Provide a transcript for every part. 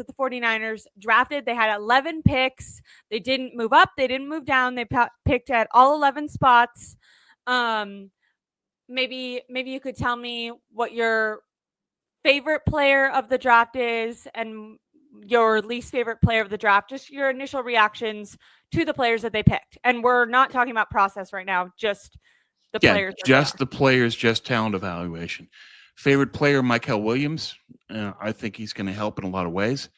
that the 49ers drafted. They had 11 picks. They didn't move up. They didn't move down. They picked at all 11 spots. Maybe you could tell me what your favorite player of the draft is and your least favorite player of the draft, just your initial reactions to the players that they picked. And we're not talking about process right now, just the players. Just the players, just talent evaluation. Favorite player, Mykel Williams. I think he's going to help in a lot of ways.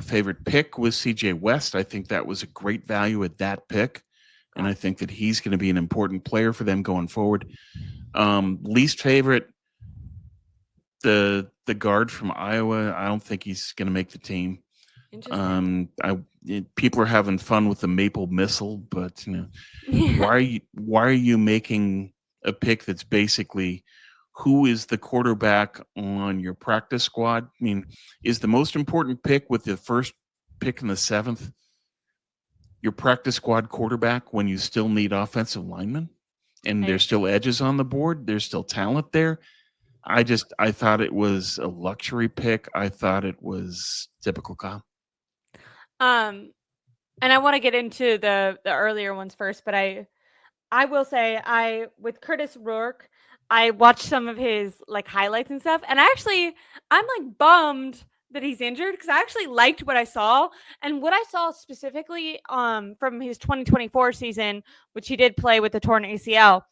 Favorite pick was CJ West. I think that was a great value at that pick. And I think that he's going to be an important player for them going forward. Least favorite, the guard from Iowa. I don't think he's going to make the team. People are having fun with the Maple Missile, but why are you making a pick that's basically who is the quarterback on your practice squad? I mean, is the most important pick with the first pick in the 7th your practice squad quarterback when you still need offensive linemen and there's still edges on the board, there's still talent there? I thought it was a luxury pick. I thought it was typical Kyle. And I want to get into the earlier ones first, but I will say with Curtis Rourke, I watched some of his like highlights and stuff, and I'm like bummed that he's injured because I actually liked what I saw, and what I saw specifically from his 2024 season, which he did play with the torn ACL.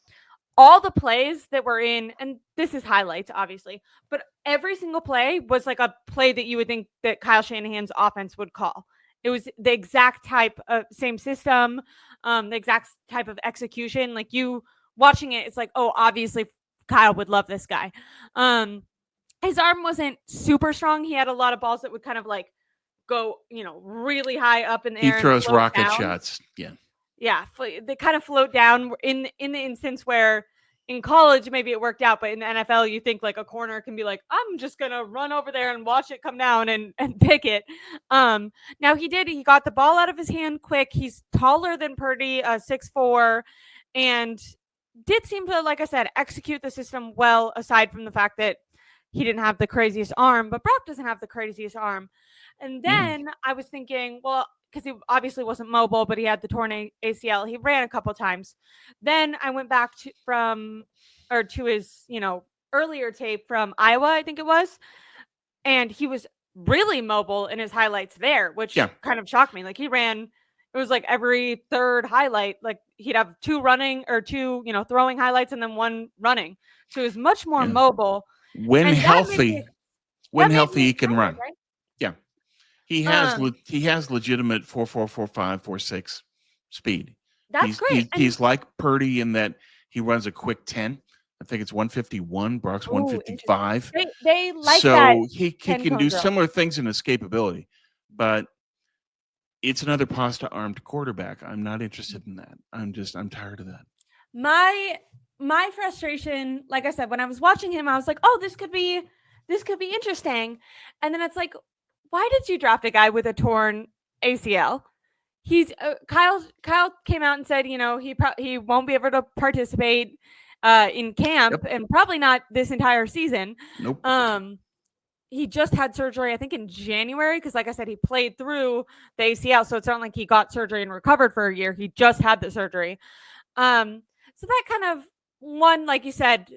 All the plays that were in, and this is highlights, obviously, but every single play was like a play that you would think that Kyle Shanahan's offense would call. It was the exact type of same system, the exact type of execution. Like you watching it, it's like, oh, obviously Kyle would love this guy. His arm wasn't super strong. He had a lot of balls that would kind of like go, really high up in the air. He throws rocket shots. Yeah. Yeah, they kind of float down in the instance where in college maybe it worked out, but in the NFL you think like a corner can be like, I'm just gonna run over there and watch it come down and pick it. Now he got the ball out of his hand quick. He's taller than Purdy, 6'4", and did seem to, like I said, execute the system well, aside from the fact that he didn't have the craziest arm, but Brock doesn't have the craziest arm. And then I was thinking, well, because he obviously wasn't mobile, but he had the torn ACL. He ran a couple times. Then I went back to his, earlier tape from Iowa, I think it was. And he was really mobile in his highlights there, which kind of shocked me. Like he ran, it was like every third highlight, like he'd have two running or two, throwing highlights and then one running. So he was much more mobile. When healthy, he can run. Right? Yeah. He has legitimate 4.4, 4.5, 4.6 speed. That's great. He's like Purdy in that he runs a quick 10. I think it's 151. Brock's 155. They like that. So he can do similar things in escapability, but it's another pasta-armed quarterback. I'm not interested in that. I'm tired of that. My frustration, like I said, when I was watching him, I was like, oh, this could be interesting. And then it's like, why did you draft a guy with a torn ACL? He's Kyle came out and said, he won't be able to participate in camp and probably not this entire season. Nope. He just had surgery, I think, in January, because like I said, he played through the ACL, so it's not like he got surgery and recovered for a year. He just had the surgery. So that kind of one, like you said,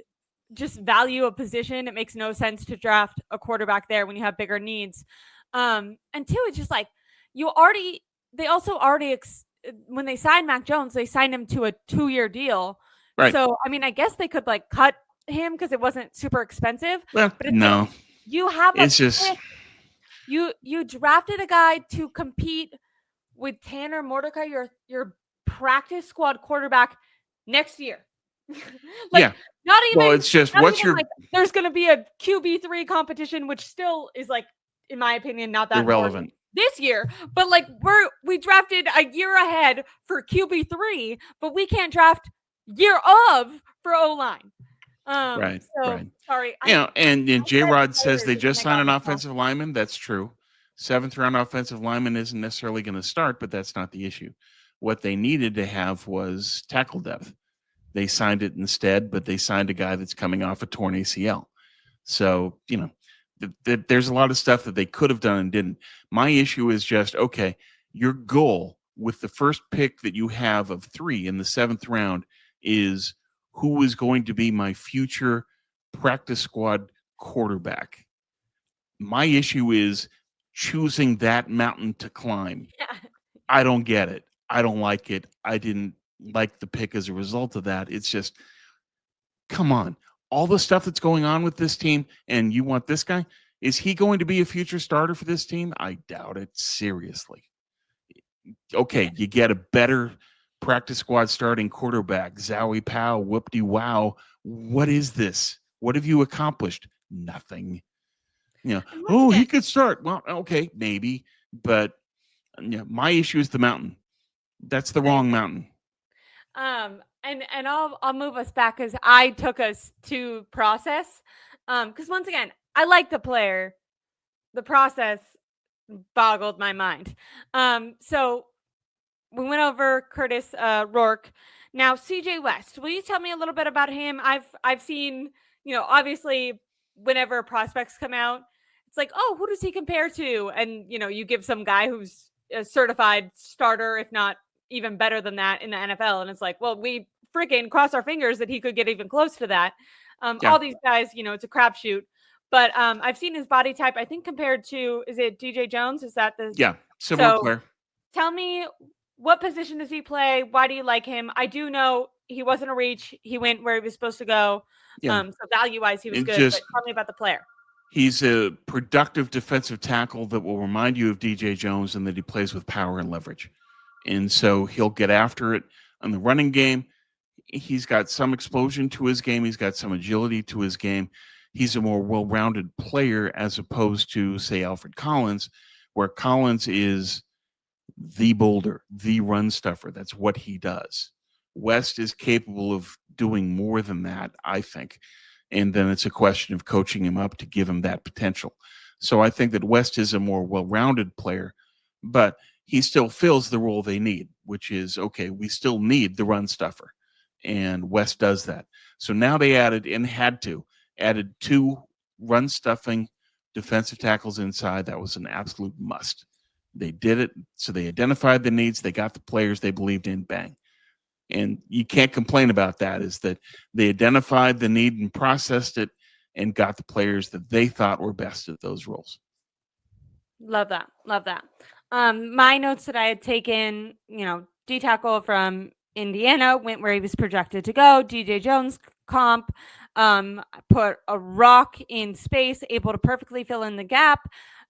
just value a position. It makes no sense to draft a quarterback there when you have bigger needs. And two, it's just like they also already when they signed Mac Jones, they signed him to a 2-year deal. Right. So, I mean, I guess they could like cut him because it wasn't super expensive. Well, but no. You have you drafted a guy to compete with Tanner Mordecai, your practice squad quarterback next year. Not even. Well, it's just there's going to be a QB3 competition, which still is like, in my opinion, not that irrelevant this year. But like we drafted a year ahead for QB3, but we can't draft year of for O-line. Right. Sorry. And J-Rod says they just signed an offensive lineman. That's true. 7th-round offensive lineman isn't necessarily going to start, but that's not the issue. What they needed to have was tackle depth. They signed it instead, but they signed a guy that's coming off a torn ACL. So, There's a lot of stuff that they could have done and didn't. My issue is just, okay, your goal with the first pick that you have of 3 in the 7th round is who is going to be my future practice squad quarterback. My issue is choosing that mountain to climb. Yeah. I don't get it. I don't like it. I didn't like the pick as a result of that. It's just, come on. All the stuff that's going on with this team, and you want this guy? Is he going to be a future starter for this team? I doubt it. Seriously. Yeah. Okay, you get a better practice squad starting quarterback, Zowie Powell, whoop-de wow. What is this? What have you accomplished? Nothing. And once Oh, again, he could start. Well, okay, maybe. But my issue is the mountain. That's the I wrong agree. mountain. And I'll move us back because I took us to process. Because once again, I like the player. The process boggled my mind. So we went over Curtis Rourke. Now CJ West, will you tell me a little bit about him? I've seen, obviously whenever prospects come out, it's like, oh, who does he compare to? And you give some guy who's a certified starter, if not even better than that in the NFL, and it's like, well, we freaking cross our fingers that he could get even close to that. Yeah, All these guys, it's a crapshoot. But I've seen his body type. I think compared to, is it DJ Jones? Is that the yeah, similar so? player. Tell me, what position does he play? Why do you like him? I do know he wasn't a reach. He went where he was supposed to go. Yeah, So value-wise, he was it good. But just tell me about the player. he's a productive defensive tackle that will remind you of DJ Jones, and that he plays with power and leverage. And so he'll get after it on the running game. He's got some explosion to his game. He's got some agility to his game. He's a more well-rounded player as opposed to, say, Alfred Collins, where Collins is the boulder, the run stuffer. That's what he does. West is capable of doing more than that, I think. And then it's a question of coaching him up to give him that potential. So I think that West is a more well rounded player, but he still fills the role they need, which is, okay, we still need the run stuffer. And West does that. So now they added, and had to, added 2 run stuffing defensive tackles inside. That was an absolute must. They did it. So they identified the needs. They got the players they believed in. Bang. And you can't complain about that, is that they identified the need and processed it and got the players that they thought were best at those roles. Love that. Love that. My notes that I had taken, D tackle from Indiana went where he was projected to go. DJ Jones comp, put a rock in space, able to perfectly fill in the gap.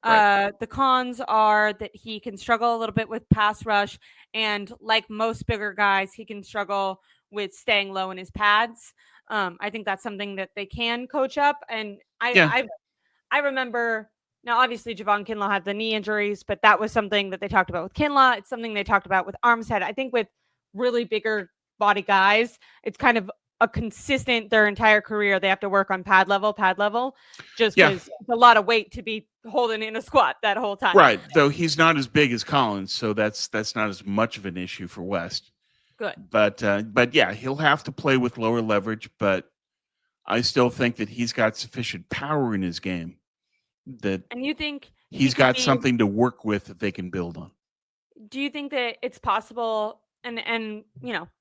Right. The cons are that he can struggle a little bit with pass rush, and like most bigger guys, he can struggle with staying low in his pads. I think that's something that they can coach up, and Yeah. I remember. Now, obviously, Javon Kinlaw had the knee injuries, but that was something that they talked about with Kinlaw. It's something they talked about with Armstead. I think with really bigger body guys, it's kind of a consistent their entire career. They have to work on pad level, just Yeah. because it's a lot of weight to be holding in a squat that whole time. Right. Though he's not as big as Collins, so that's not as much of an issue for West. Good. But yeah, he'll have to play with lower leverage, but I still think that he's got sufficient power in his game that And you think he's got something to work with that they can build on. do you think that it's possible, and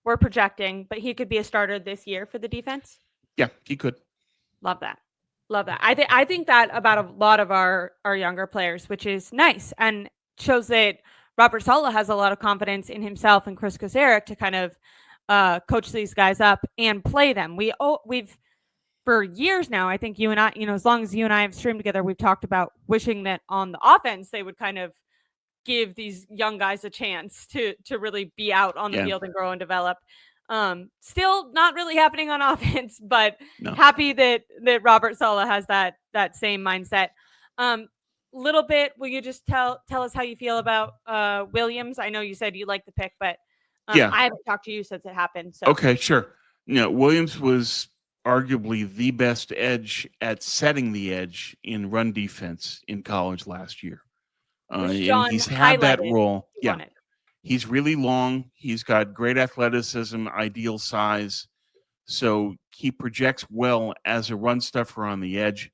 we're projecting, but he could be a starter this year for the defense? Yeah, he could. Love that. Love that. I think that about a lot of our younger players, which is nice and shows that Robert Saleh has a lot of confidence in himself and Chris Kocurek to kind of coach these guys up and play them. We've for years now, I think you and I, as long as you and I have streamed together, we've talked about wishing that on the offense they would kind of give these young guys a chance to really be out on the field and grow and develop. Still not really happening on offense, but happy that Robert Saleh has that same mindset. Little bit, will you just tell us how you feel about Williams? I know you said you like the pick, but I haven't talked to you since it happened. So okay, sure. Williams was arguably the best edge at setting the edge in run defense in college last year. And he's had that role. Yeah. He's really long. He's got great athleticism, ideal size. So he projects well as a run stuffer on the edge.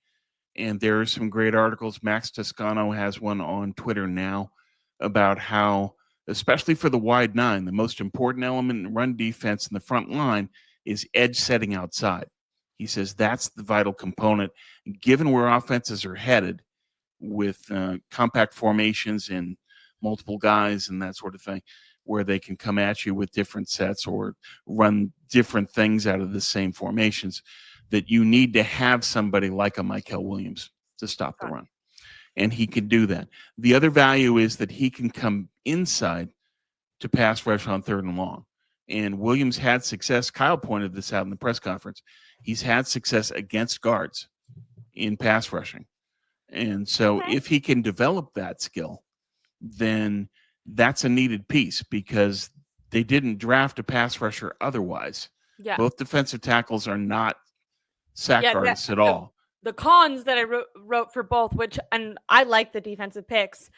And there are some great articles. Max Toscano has one on Twitter now about how, especially for the wide nine, the most important element in run defense in the front line is edge setting outside. He says that's the vital component. Given where offenses are headed with compact formations and multiple guys and that sort of thing, where they can come at you with different sets or run different things out of the same formations, that you need to have somebody like a Mykel Williams to stop the run. And he can do that. The other value is that he can come inside to pass rush on 3rd and long. And Williams had success. Kyle pointed this out in the press conference. He's had success against guards in pass rushing. And so if he can develop that skill, then that's a needed piece because they didn't draft a pass rusher otherwise. Yeah. Both defensive tackles are not sack artists at all. The cons that I wrote for both, and I like the defensive picks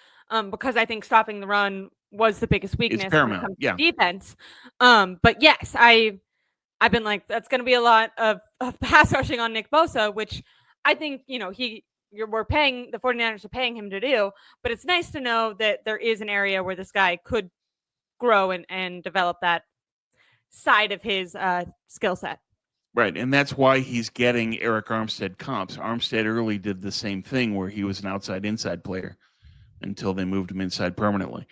because I think stopping the run was the biggest weakness when it comes to defense. But yes, I've been like, that's going to be a lot of pass rushing on Nick Bosa, which I think, we're paying, the 49ers are paying him to do, but it's nice to know that there is an area where this guy could grow and develop that side of his skill set. Right, and that's why he's getting Eric Armstead comps. Armstead early did the same thing where he was an outside-inside player until they moved him inside permanently.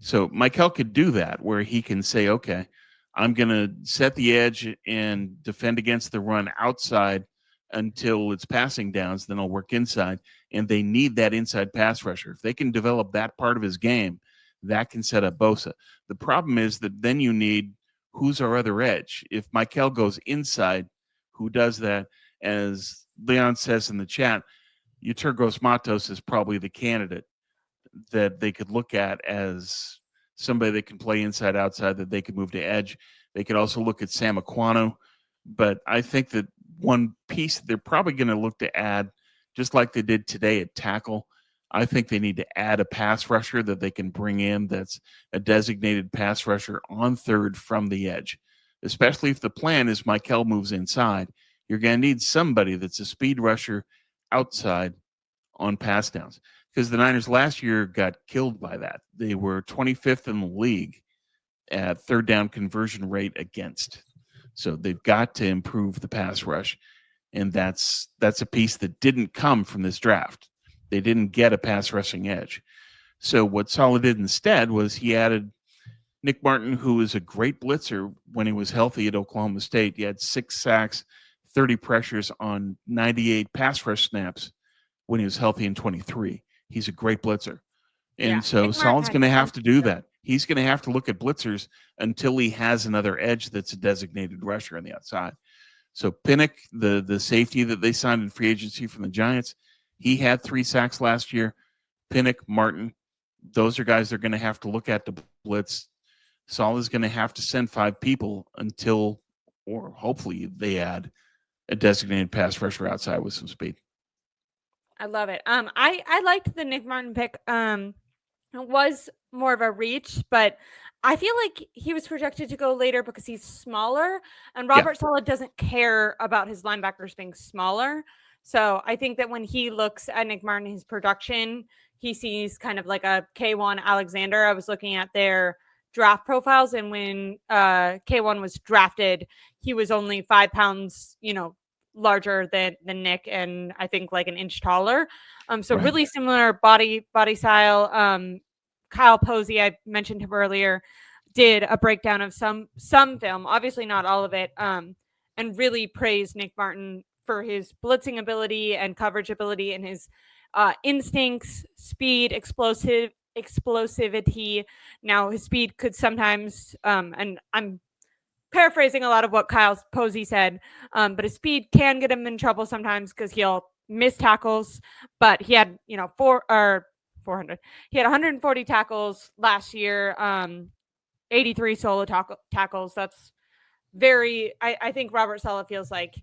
So Mykel could do that where he can say, okay, I'm going to set the edge and defend against the run outside until it's passing downs, then I'll work inside. And they need that inside pass rusher. If they can develop that part of his game, that can set up Bosa. The problem is that then you need who's our other edge. If Mykel goes inside, who does that? As Leon says in the chat, Yeturgos Matos is probably the candidate that they could look at as somebody that can play inside, outside, that they could move to edge. They could also look at Sam Aquano. But I think that one piece they're probably going to look to add, just like they did today at tackle, I think they need to add a pass rusher that they can bring in that's a designated pass rusher on 3rd from the edge, especially if the plan is Mykel moves inside. You're going to need somebody that's a speed rusher outside on pass downs because the Niners last year got killed by that. They were 25th in the league at 3rd down conversion rate against. So they've got to improve the pass rush, and that's a piece that didn't come from this draft. They didn't get a pass rushing edge. So what Saleh did instead was he added Nick Martin, who was a great blitzer when he was healthy at Oklahoma State. He had 6 sacks, 30 pressures on 98 pass rush snaps when he was healthy in 23. He's a great blitzer. And so Saleh's going to have to do that. He's going to have to look at blitzers until he has another edge that's a designated rusher on the outside. So Pinnock, the safety that they signed in free agency from the Giants, he had 3 sacks last year. Pinnock, Martin, those are guys they're going to have to look at to blitz. Saleh's going to have to send 5 people until, or hopefully they add a designated pass rusher outside with some speed. I love it. I liked the Nick Martin pick. It was more of a reach, but I feel like he was projected to go later because he's smaller, and Robert Saleh doesn't care about his linebackers being smaller. So I think that when he looks at Nick Martin, his production, he sees kind of like a K1 Alexander. I was looking at their draft profiles, and when K1 was drafted, he was only 5 pounds, larger than Nick, and I think like an inch taller. So really similar body style. Kyle Posey, I mentioned him earlier, did a breakdown of some film, obviously not all of it, and really praised Nick Martin for his blitzing ability and coverage ability and his instincts, speed, explosivity. Now his speed could sometimes, and I'm paraphrasing a lot of what Kyle Posey said, but his speed can get him in trouble sometimes because he'll miss tackles. But he had, 400. He had 140 tackles last year, 83 solo tackles. That's very. I think Robert Saleh feels like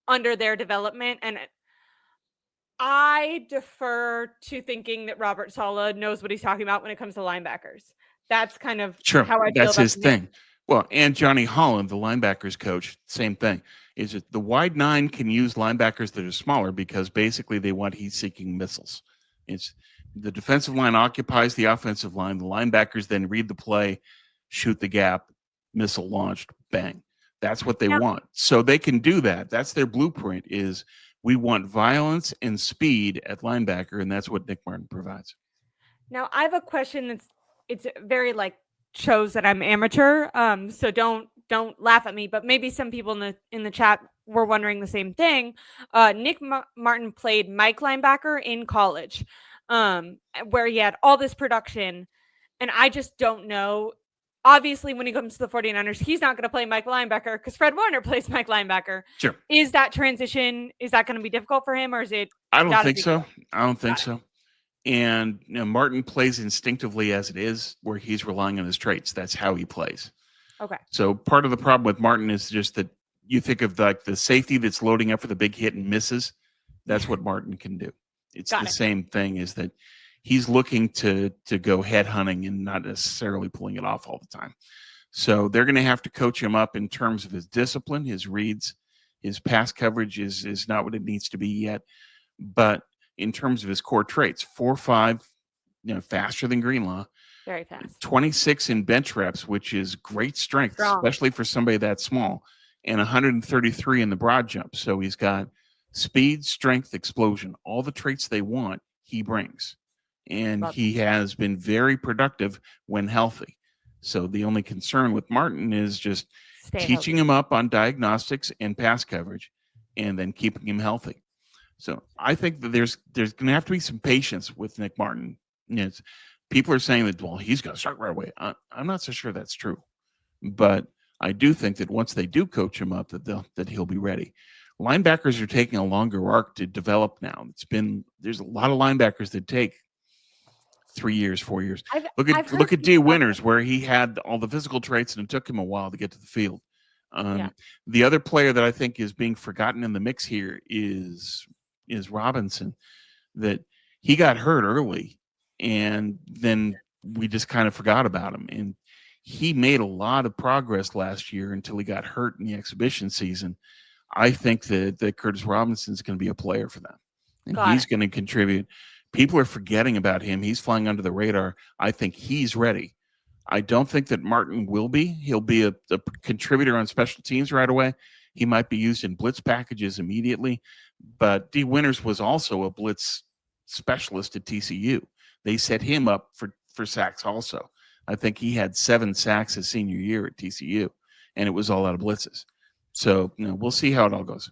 under their development, and I defer to thinking that Robert Saleh knows what he's talking about when it comes to linebackers. That's kind of how I feel. That's his thing. Well, and Johnny Holland, the linebackers coach, same thing. Is that the wide nine can use linebackers that are smaller because basically they want heat-seeking missiles. It's the defensive line occupies the offensive line. The linebackers then read the play, shoot the gap, missile launched, bang. That's what they Now, want. So they can do that. That's their blueprint. Is we want violence and speed at linebacker, and that's what Nick Martin provides. now I have a question it's very like shows that I'm amateur. So don't laugh at me, but maybe some people in the chat were wondering the same thing. Nick Martin played Mike linebacker in college, where he had all this production, and I just don't know. Obviously, when he comes to the 49ers, he's not going to play Mike linebacker because Fred Warner plays Mike linebacker. Sure. Is that transition, is that going to be difficult for him, or is it I don't not a think big so. deal? I don't think Got it. so. And Martin plays instinctively as it is, where he's relying on his traits. That's how he plays. Okay. So part of the problem with Martin is just that you think of like the safety that's loading up for the big hit and misses. That's what Martin can do. It's Got the it. same thing, is that he's looking to go head hunting and not necessarily pulling it off all the time. So they're going to have to coach him up in terms of his discipline, his reads, his pass coverage is not what it needs to be yet. But in terms of his core traits, 4.5, faster than Greenlaw, Very fast. 26 in bench reps, which is great strength, Strong. especially for somebody that small, and 133 in the broad jump. So he's got speed, strength, explosion, all the traits they want, he brings. And Love he has been very productive when healthy. So the only concern with Martin is just Stay teaching healthy. him up on diagnostics and pass coverage and then keeping him healthy. So I think that there's going to have to be some patience with Nick Martin. People are saying that, well, he's going to start right away. I'm not so sure that's true, but I do think that once they do coach him up, that he'll be ready. Linebackers are taking a longer arc to develop now. There's a lot of linebackers that take 3 years, 4 years. I've heard Look at D. people talk Winters, where he had all the physical traits and it took him a while to get to the field. yeah. The other player that I think is being forgotten in the mix here is Robinson. That he got hurt early, and then we just kind of forgot about him. And he made a lot of progress last year until he got hurt in the exhibition season. I think that Curtis Robinson is going to be a player for them, and Got he's it. going to contribute. People are forgetting about him. He's flying under the radar. I think he's ready. I don't think that Martin will be. He'll be a contributor on special teams right away. He might be used in blitz packages immediately, but D. Winters was also a blitz specialist at TCU. They set him up for sacks also. I think he had 7 sacks his senior year at TCU, and it was all out of blitzes. So we'll see how it all goes.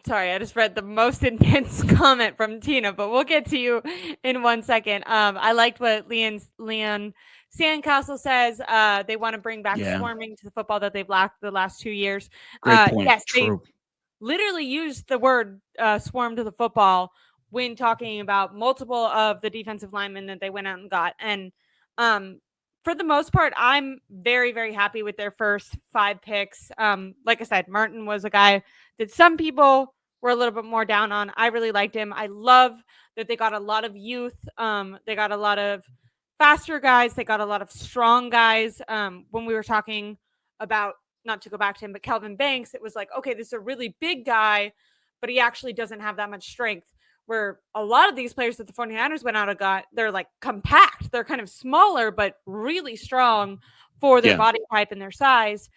Sorry, I just read the most intense comment from Tina, but we'll get to you in 1 second. I liked what Leon Sandcastle says. They want to bring back swarming to the football that they've lacked the last 2 years. Great point. Yes, True. they literally used the word swarm to the football when talking about multiple of the defensive linemen that they went out and got. And for the most part, I'm very, very happy with their first 5 picks. Like I said, Martin was a guy that some people were a little bit more down on. I really liked him. I love that they got a lot of youth. They got a lot of faster guys. They got a lot of strong guys. When we were talking about, not to go back to him, but Kelvin Banks, it was like, okay, this is a really big guy, but he actually doesn't have that much strength. Where a lot of these players that the 49ers went out and got, they're like compact. They're kind of smaller, but really strong for their body type and their size.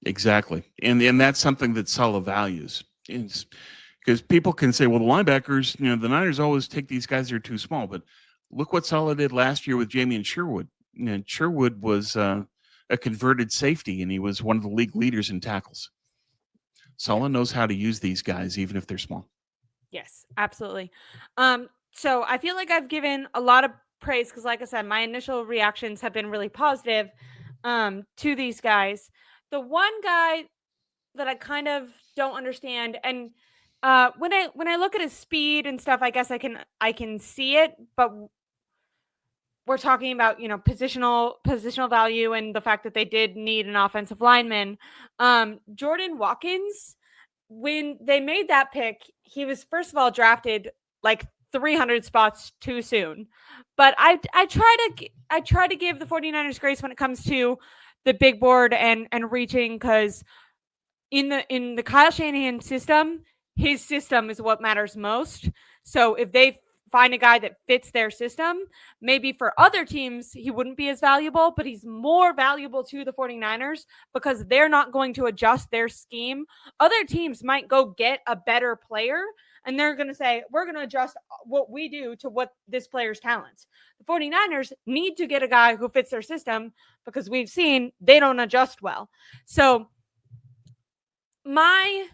Exactly. And that's something that Saleh values. Because people can say, well, the linebackers, the Niners always take these guys that are too small. But look what Saleh did last year with Jamie and Sherwood. Sherwood was a converted safety, and he was one of the league leaders in tackles. Saleh knows how to use these guys, even if they're small. Yes, absolutely. So I feel like I've given a lot of praise because, like I said, my initial reactions have been really positive to these guys. The one guy that I kind of don't understand, and when I look at his speed and stuff, I guess I can see it, but we're talking about positional value and the fact that they did need an offensive lineman. Jordan Watkins, when they made that pick, he was first of all drafted like 300 spots too soon. But I try to give the 49ers grace when it comes to the big board and reaching, because in the Kyle Shanahan system, his system is what matters most. So if they find a guy that fits their system, maybe for other teams he wouldn't be as valuable, but he's more valuable to the 49ers because they're not going to adjust their scheme. Other teams might go get a better player and they're going to say, we're going to adjust what we do to what this player's talents. The 49ers need to get a guy who fits their system because we've seen they don't adjust well. So my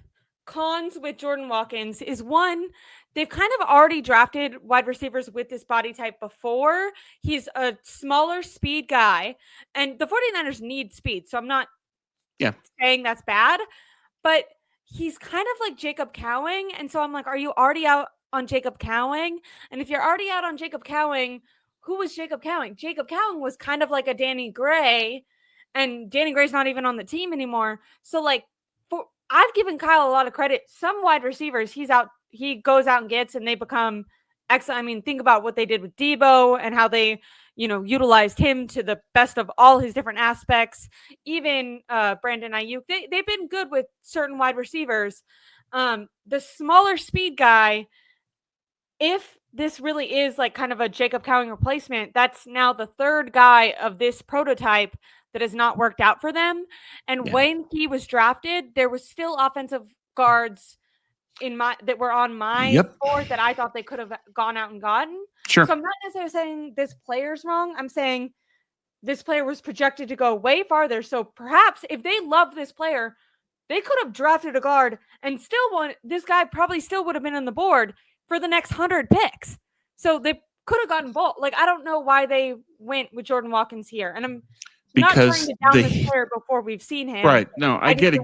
cons with Jordan Watkins is, one, they've kind of already drafted wide receivers with this body type before. He's a smaller speed guy, and the 49ers need speed. So I'm not saying that's bad, but he's kind of like Jacob Cowing. And so I'm like, are you already out on Jacob Cowing? And if you're already out on Jacob Cowing, who was Jacob Cowing? Jacob Cowing was kind of like a Danny Gray, and Danny Gray's not even on the team anymore. So like, I've given Kyle a lot of credit. Some wide receivers he goes out and gets, and they become excellent. I mean, think about what they did with Debo and how they, utilized him to the best of all his different aspects. Even Brandon Ayuk, they've been good with certain wide receivers. The smaller speed guy, if this really is like kind of a Jacob Cowing replacement, that's now the third guy of this prototype that has not worked out for them. And when he was drafted, there was still offensive guards that were on my board that I thought they could have gone out and gotten. Sure. So I'm not necessarily saying this player's wrong. I'm saying this player was projected to go way farther. So perhaps if they loved this player, they could have drafted a guard and this guy probably still would have been on the board for the next 100 picks. So they could have gotten both. Like, I don't know why they went with Jordan Watkins here. And I'm not trying to down this player before we've seen him. Right. No, I get it.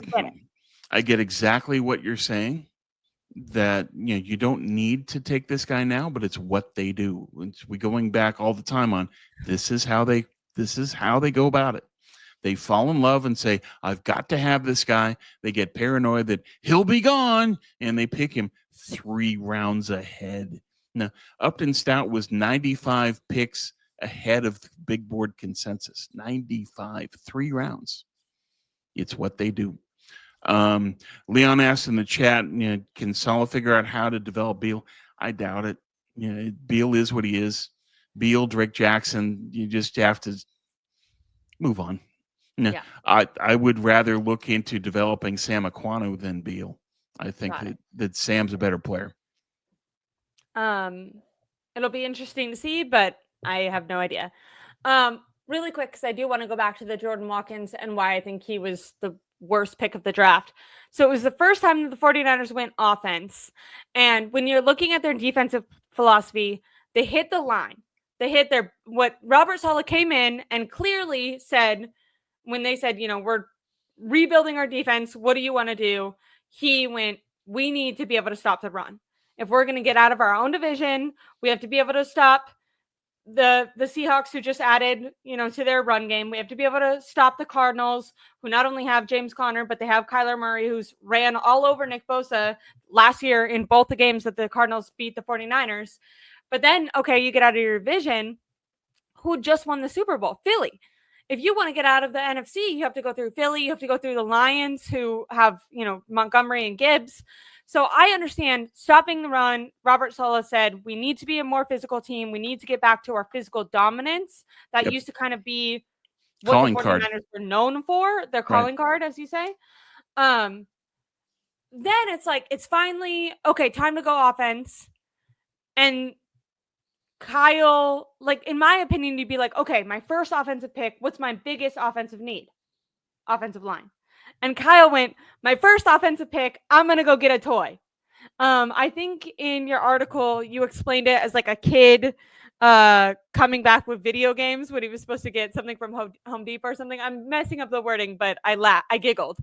I get exactly what you're saying, that you don't need to take this guy now, but it's what they do. We're going back all the time on this is how they go about it. They fall in love and say, I've got to have this guy. They get paranoid that he'll be gone, and they pick him 3 rounds ahead. Now, Upton Stout was 95 picks ahead of the big board consensus. 95, 3 rounds. It's what they do. Leon asked in the chat, can Saleh figure out how to develop Beal? I doubt it. Beal is what he is. Beal, Drake Jackson, you just have to move on. No, yeah. I would rather look into developing Sam Aquanu than Beal. I think that Sam's a better player. It'll be interesting to see, but I have no idea. Really quick, because I do want to go back to the Jordan Watkins and why I think he was the worst pick of the draft. So it was the first time that the 49ers went offense. And when you're looking at their defensive philosophy, they hit the line. They hit what Robert Saleh came in and clearly said, when they said, we're rebuilding our defense, what do you want to do? He went, we need to be able to stop the run. If we're going to get out of our own division, we have to be able to stop the Seahawks, who just added, to their run game. We have to be able to stop the Cardinals, who not only have James Conner, but they have Kyler Murray, who's ran all over Nick Bosa last year in both the games that the Cardinals beat the 49ers. But then, okay, you get out of your division. Who just won the Super Bowl? Philly. If you want to get out of the NFC, you have to go through Philly. You have to go through the Lions, who have, Montgomery and Gibbs. So I understand stopping the run. Robert Saleh said, we need to be a more physical team. We need to get back to our physical dominance. That used to kind of be what calling the 49ers were known for, their calling card, as you say. Then it's like, it's finally, okay, time to go offense. And Kyle, like, in my opinion, you'd be like, okay, my first offensive pick, what's my biggest offensive need? Offensive line. And Kyle went, my first offensive pick, I'm going to go get a toy. I think in your article, you explained it as like a kid coming back with video games when he was supposed to get something from Home Depot or something. I'm messing up the wording, but I giggled.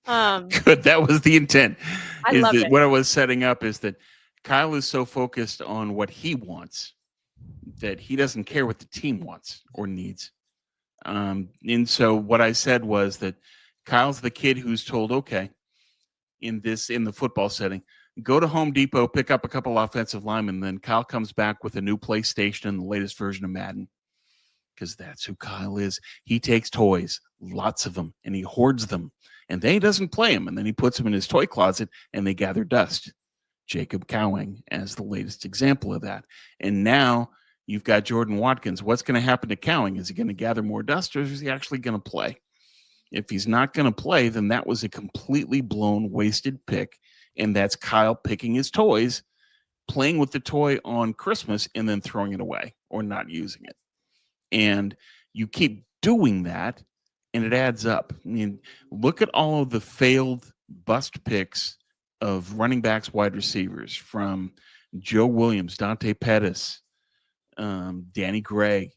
Good. That was the intent. I loved it. What I was setting up is that Kyle is so focused on what he wants that he doesn't care what the team wants or needs. And so what I said was that Kyle's the kid who's told, okay, in the football setting, Go to Home Depot, pick up a couple offensive linemen, and then Kyle comes back with a new PlayStation and the latest version of Madden. Because that's who Kyle is. He takes toys, lots of them, and he hoards them. And then he doesn't play them, and then he puts them in his toy closet, and they gather dust. Jacob Cowing as the latest example of that. And now you've got Jordan Watkins. What's going to happen to Cowing? Is he going to gather more dust, or is he actually going to play? If he's not going to play, then that was a completely blown, wasted pick. And that's Kyle picking his toys, playing with the toy on Christmas, and then throwing it away or not using it. And you keep doing that, and it adds up. I mean, look at all of the failed bust picks of running backs, wide receivers, from Joe Williams, Dante Pettis, Danny Gray,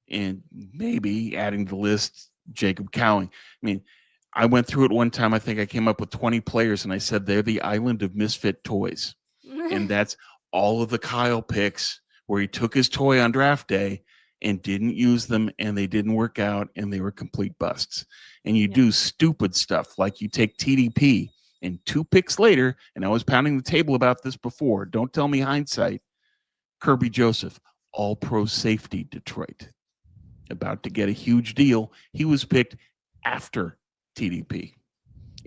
and maybe adding to the list Jacob Cowing. I mean, I went through it one time. I think I came up with 20 players, and I said they're the island of misfit toys. And that's all of the Kyle picks where he took his toy on draft day and didn't use them, and they didn't work out, and they were complete busts. And you do stupid stuff like you take TDP, and 2 picks later, and I was pounding the table about this before, don't tell me hindsight, Kirby Joseph, all-pro safety, Detroit, about to get a huge deal. He was picked after TDP.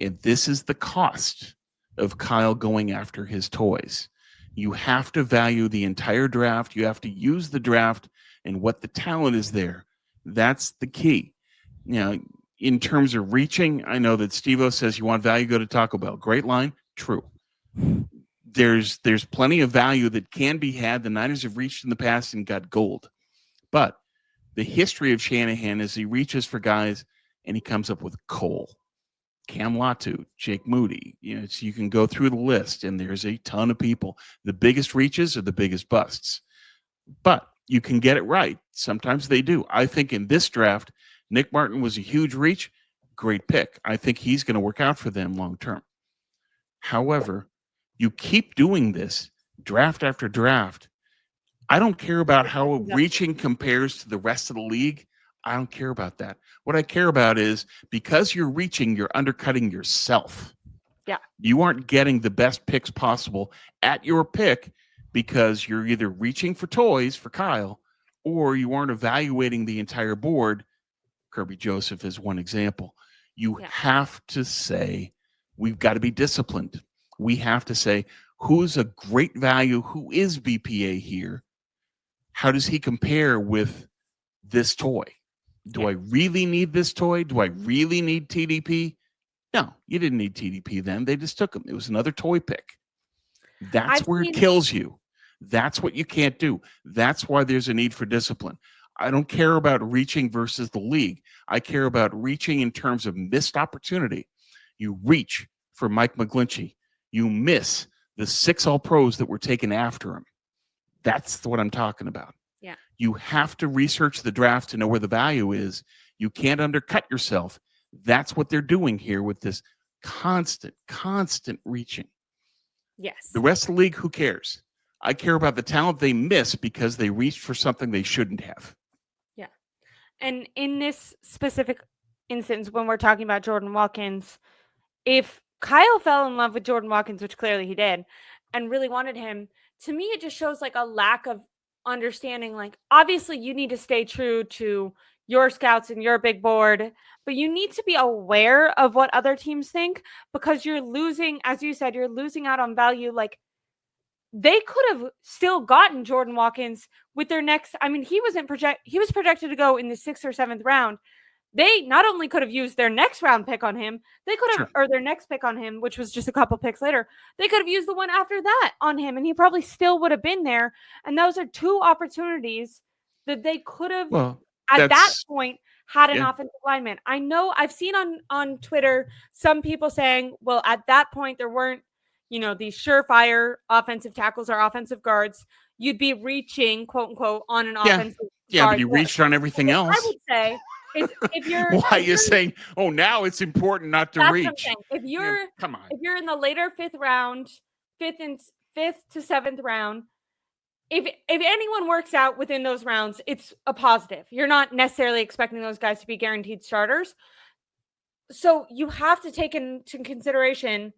And this is the cost of Kyle going after his toys. You have to value the entire draft. You have to use the draft and what the talent is there. That's the key. Now, in terms of reaching, I know that Steve-O says you want value, go to Taco Bell. Great line. True. There's plenty of value that can be had. The Niners have reached in the past and got gold. But the history of Shanahan is he reaches for guys and he comes up with Cole, Cam Latu, Jake Moody. So you can go through the list, and there's a ton of people. The biggest reaches are the biggest busts. But you can get it right. Sometimes they do. I think in this draft, Nick Martin was a huge reach. Great pick. I think he's going to work out for them long term. However, you keep doing this draft after draft. I don't care about how reaching compares to the rest of the league. I don't care about that. What I care about is because you're reaching, you're undercutting yourself. Yeah. You aren't getting the best picks possible at your pick because you're either reaching for toys for Kyle or you aren't evaluating the entire board. Kirby Joseph is one example. You have to say, we've got to be disciplined. We have to say, who's a great value? Who is BPA here? How does he compare with this toy? Do I really need this toy? Do I really need TDP? No, you didn't need TDP then. They just took him. It was another toy pick. That's where it kills you. That's what you can't do. That's why there's a need for discipline. I don't care about reaching versus the league. I care about reaching in terms of missed opportunity. You reach for Mike McGlinchey. You miss the 6 All-Pros that were taken after him. That's what I'm talking about. Yeah. You have to research the draft to know where the value is. You can't undercut yourself. That's what they're doing here with this constant reaching. Yes. The rest of the league, who cares? I care about the talent they miss because they reached for something they shouldn't have. Yeah. And in this specific instance, when we're talking about Jordan Watkins, if Kyle fell in love with Jordan Watkins, which clearly he did, and really wanted him, to me, it just shows like a lack of understanding. Like, obviously you need to stay true to your scouts and your big board, but you need to be aware of what other teams think, because you're losing, as you said, you're losing out on value. Like, they could have still gotten Jordan Watkins with their next. I mean, he was projected to go in the 6th or 7th round. They not only could have used their next round pick on him, they could have, or their next pick on him, which was just a couple picks later, they could have used the one after that on him, and he probably still would have been there. And those are 2 opportunities that they could have, at that point, had an offensive lineman. I know I've seen on Twitter some people saying, well, at that point, there weren't, these surefire offensive tackles or offensive guards. You'd be reaching, quote unquote, on an offensive guard. Yeah, but you reached on everything else. I would say, is if you're why are you saying, oh, now it's important not to reach? If you're come on, if you're in the later 5th round, 5th to 7th round, if anyone works out within those rounds, it's a positive. You're not necessarily expecting those guys to be guaranteed starters. So you have to take into consideration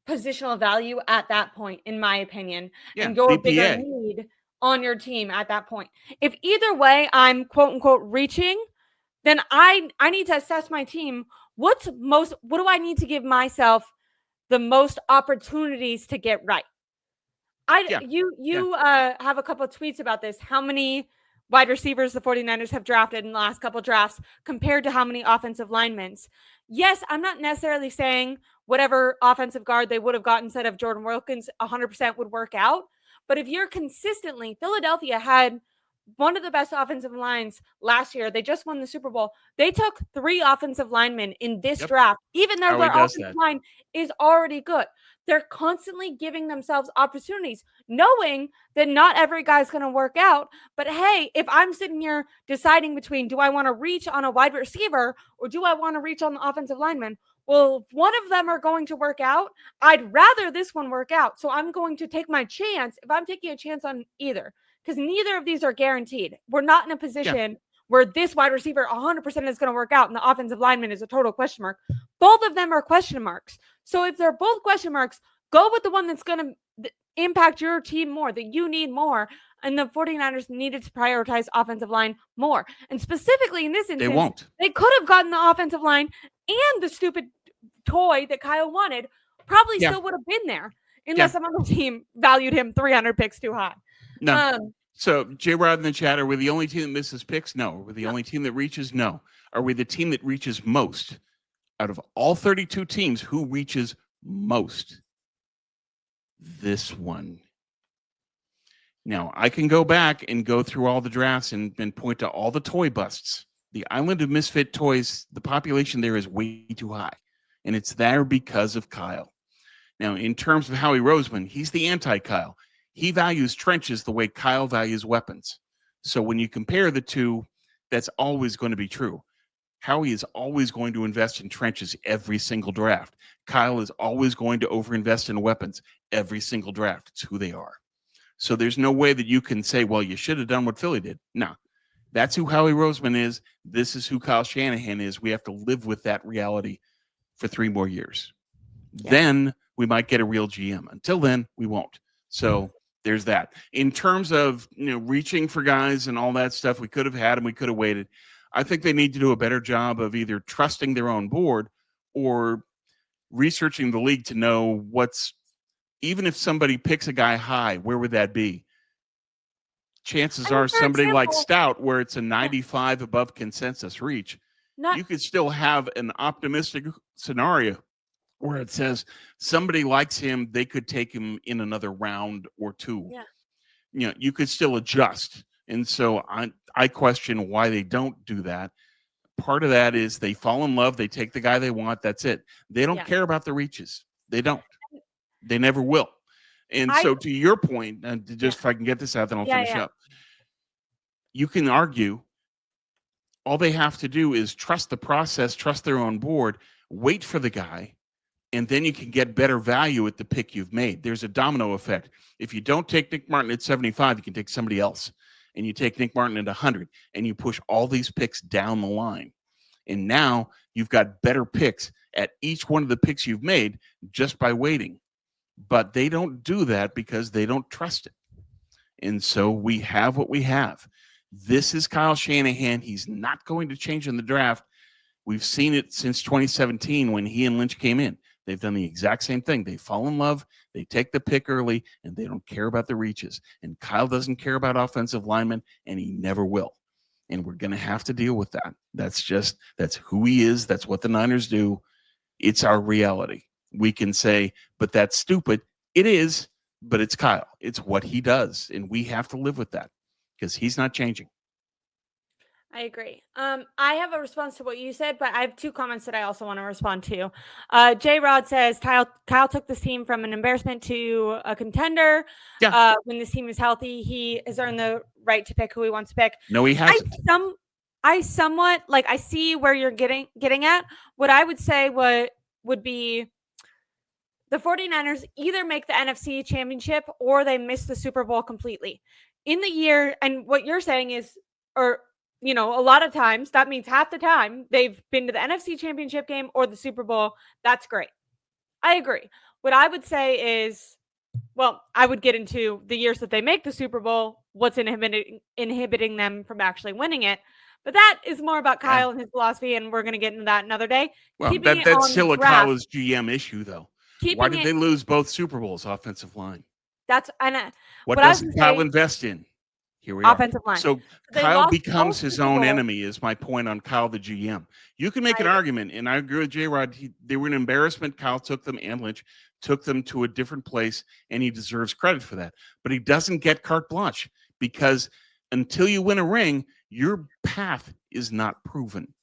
positional value at that point, in my opinion, Yeah, and your bigger BPA. need on your team at that point. If either way I'm quote unquote reaching, then I need to assess my team. What do I need to give myself the most opportunities to get right? Yeah, yeah. You have a couple of tweets about this. How many wide receivers the 49ers have drafted in the last couple of drafts compared to how many offensive linemen? Yes, I'm not necessarily saying whatever offensive guard they would have got instead of Jordan Wilkins 100% would work out. But if you're consistently, Philadelphia had one of the best offensive lines last year. They just won the Super Bowl. They took 3 offensive linemen in this Yep. draft, even though Howie their does offensive that. line is already good. They're constantly giving themselves opportunities, knowing that not every guy's going to work out. But hey, if I'm sitting here deciding between do I want to reach on a wide receiver or do I want to reach on the offensive lineman? Well, if one of them are going to work out, I'd rather this one work out. So I'm going to take my chance if I'm taking a chance on either, because neither of these are guaranteed. We're not in a Yeah, position where this wide receiver 100% is going to work out and the offensive lineman is a total question mark. Both of them are question marks. So if they're both question marks, go with the one that's going to impact your team more, that you need more. And the 49ers needed to prioritize offensive line more. And specifically in this they instance, won't. they could have gotten the offensive line and the stupid toy that Kyle wanted probably Yeah, still would have been there yeah. unless some other team valued him 300 picks too high. No. Um, So, J Rod in the chat, are we the only team that misses picks? No. Are we the no, only team that reaches? No. Are we the team that reaches most? Out of all 32 teams, who reaches most? This one. Now, I can go back and go through all the drafts and point to all the toy busts. The island of misfit toys, the population there is way too high. And it's there because of Kyle. Now, in terms of Howie Roseman, he's the anti-Kyle. He values trenches the way Kyle values weapons. So when you compare the two, that's always going to be true. Howie is always going to invest in trenches every single draft. Kyle is always going to overinvest in weapons every single draft. It's who they are. So there's no way that you can say, well, you should have done what Philly did. No, that's who Howie Roseman is. This is who Kyle Shanahan is. We have to live with that reality for 3 more years. Yeah. Then we might get a real GM. Until then, we won't. So there's that. In terms of reaching for guys and all that stuff, we could have had them. We could have waited. I think they need to do a better job of either trusting their own board or researching the league to know what's, even if somebody picks a guy high, where would that be? Chances are for somebody like example, Stout, where it's a 95 above consensus reach, not you could still have an optimistic scenario where it says somebody likes him, they could take him in another round or 2. yeah. You could still adjust. And so I question why they don't do that. Part of that is they fall in love, they take the guy they want, that's it. They don't Yeah. care about the reaches. They don't. They never will. And I so to your point, and just if I can get this out, then I'll finish yeah. up. You can argue all they have to do is trust the process, trust their own board, wait for the guy, and then you can get better value at the pick you've made. There's a domino effect. If you don't take Nick Martin at 75, you can take somebody else. And you take Nick Martin at 100, and you push all these picks down the line. And now you've got better picks at each one of the picks you've made just by waiting. But they don't do that because they don't trust it. And so we have what we have. This is Kyle Shanahan. He's not going to change in the draft. We've seen it since 2017 when he and Lynch came in. They've done the exact same thing. They fall in love, they take the pick early, and they don't care about the reaches. And Kyle doesn't care about offensive linemen, and he never will. And we're going to have to deal with that. That's who he is. That's what the Niners do. It's our reality. We can say, but that's stupid. It is, but it's Kyle. It's what he does, and we have to live with that because he's not changing. I agree. I have a response to what you said, but I have 2 comments that I also want to respond to. J Rod says Kyle took this team from an embarrassment to a contender. Yeah. When this team is healthy, he has earned the right to pick who he wants to pick. No, he hasn't. I somewhat like I see where you're getting at. What I would say would be the 49ers either make the NFC championship or they miss the Super Bowl completely. In the year, and what you're saying is, or a lot of times that means half the time they've been to the NFC championship game or the Super Bowl. That's great. I agree. what I would say is, well, I would get into the years that they make the Super Bowl, what's inhibiting them from actually winning it. But that is more about Yeah. Kyle and his philosophy, and we're going to get into that another day. Well, Keeping it that's on the still a draft, Kyle's GM issue, though. Why keeping did it, they lose both Super Bowls? Offensive line. that's, and What what I was going doesn't to Kyle say, invest in? Here we are. offensive line. So So they Kyle lost becomes both his Super own Bowls. enemy, is my point on Kyle, the GM. You can make I an agree. argument, and I agree with J-Rod. They were an embarrassment. Kyle took them, and Lynch took them to a different place, and he deserves credit for that. But he doesn't get carte blanche, because until you win a ring, your path is not proven.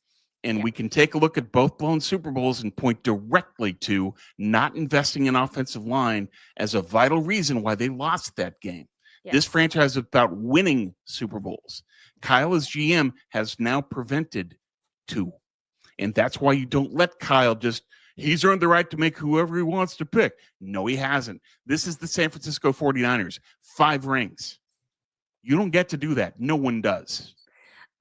And Yeah. we can take a look at both blown Super Bowls and point directly to not investing in offensive line as a vital reason why they lost that game. This Yes. franchise is about winning Super Bowls. Kyle, as GM, has now prevented two. And that's why you don't let Kyle he's earned the right to make whoever he wants to pick. No, he hasn't. This is the San Francisco 49ers. 5 rings. You don't get to do that. No one does.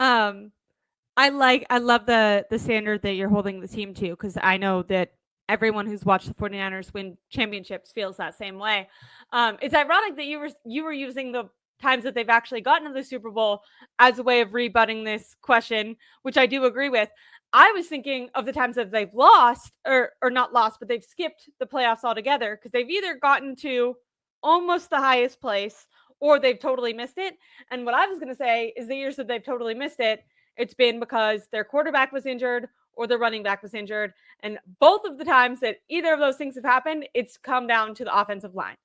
I love the standard that you're holding the team to, because I know that everyone who's watched the 49ers win championships feels that same way. It's ironic that you were using the times that they've actually gotten to the Super Bowl as a way of rebutting this question, which I do agree with. I was thinking of the times that they've lost, or not lost, but they've skipped the playoffs altogether, because they've either gotten to almost the highest place or they've totally missed it. And what I was going to say is the years that they've totally missed it, it's been because their quarterback was injured or their running back was injured. And both of the times that either of those things have happened, it's come down to the offensive line.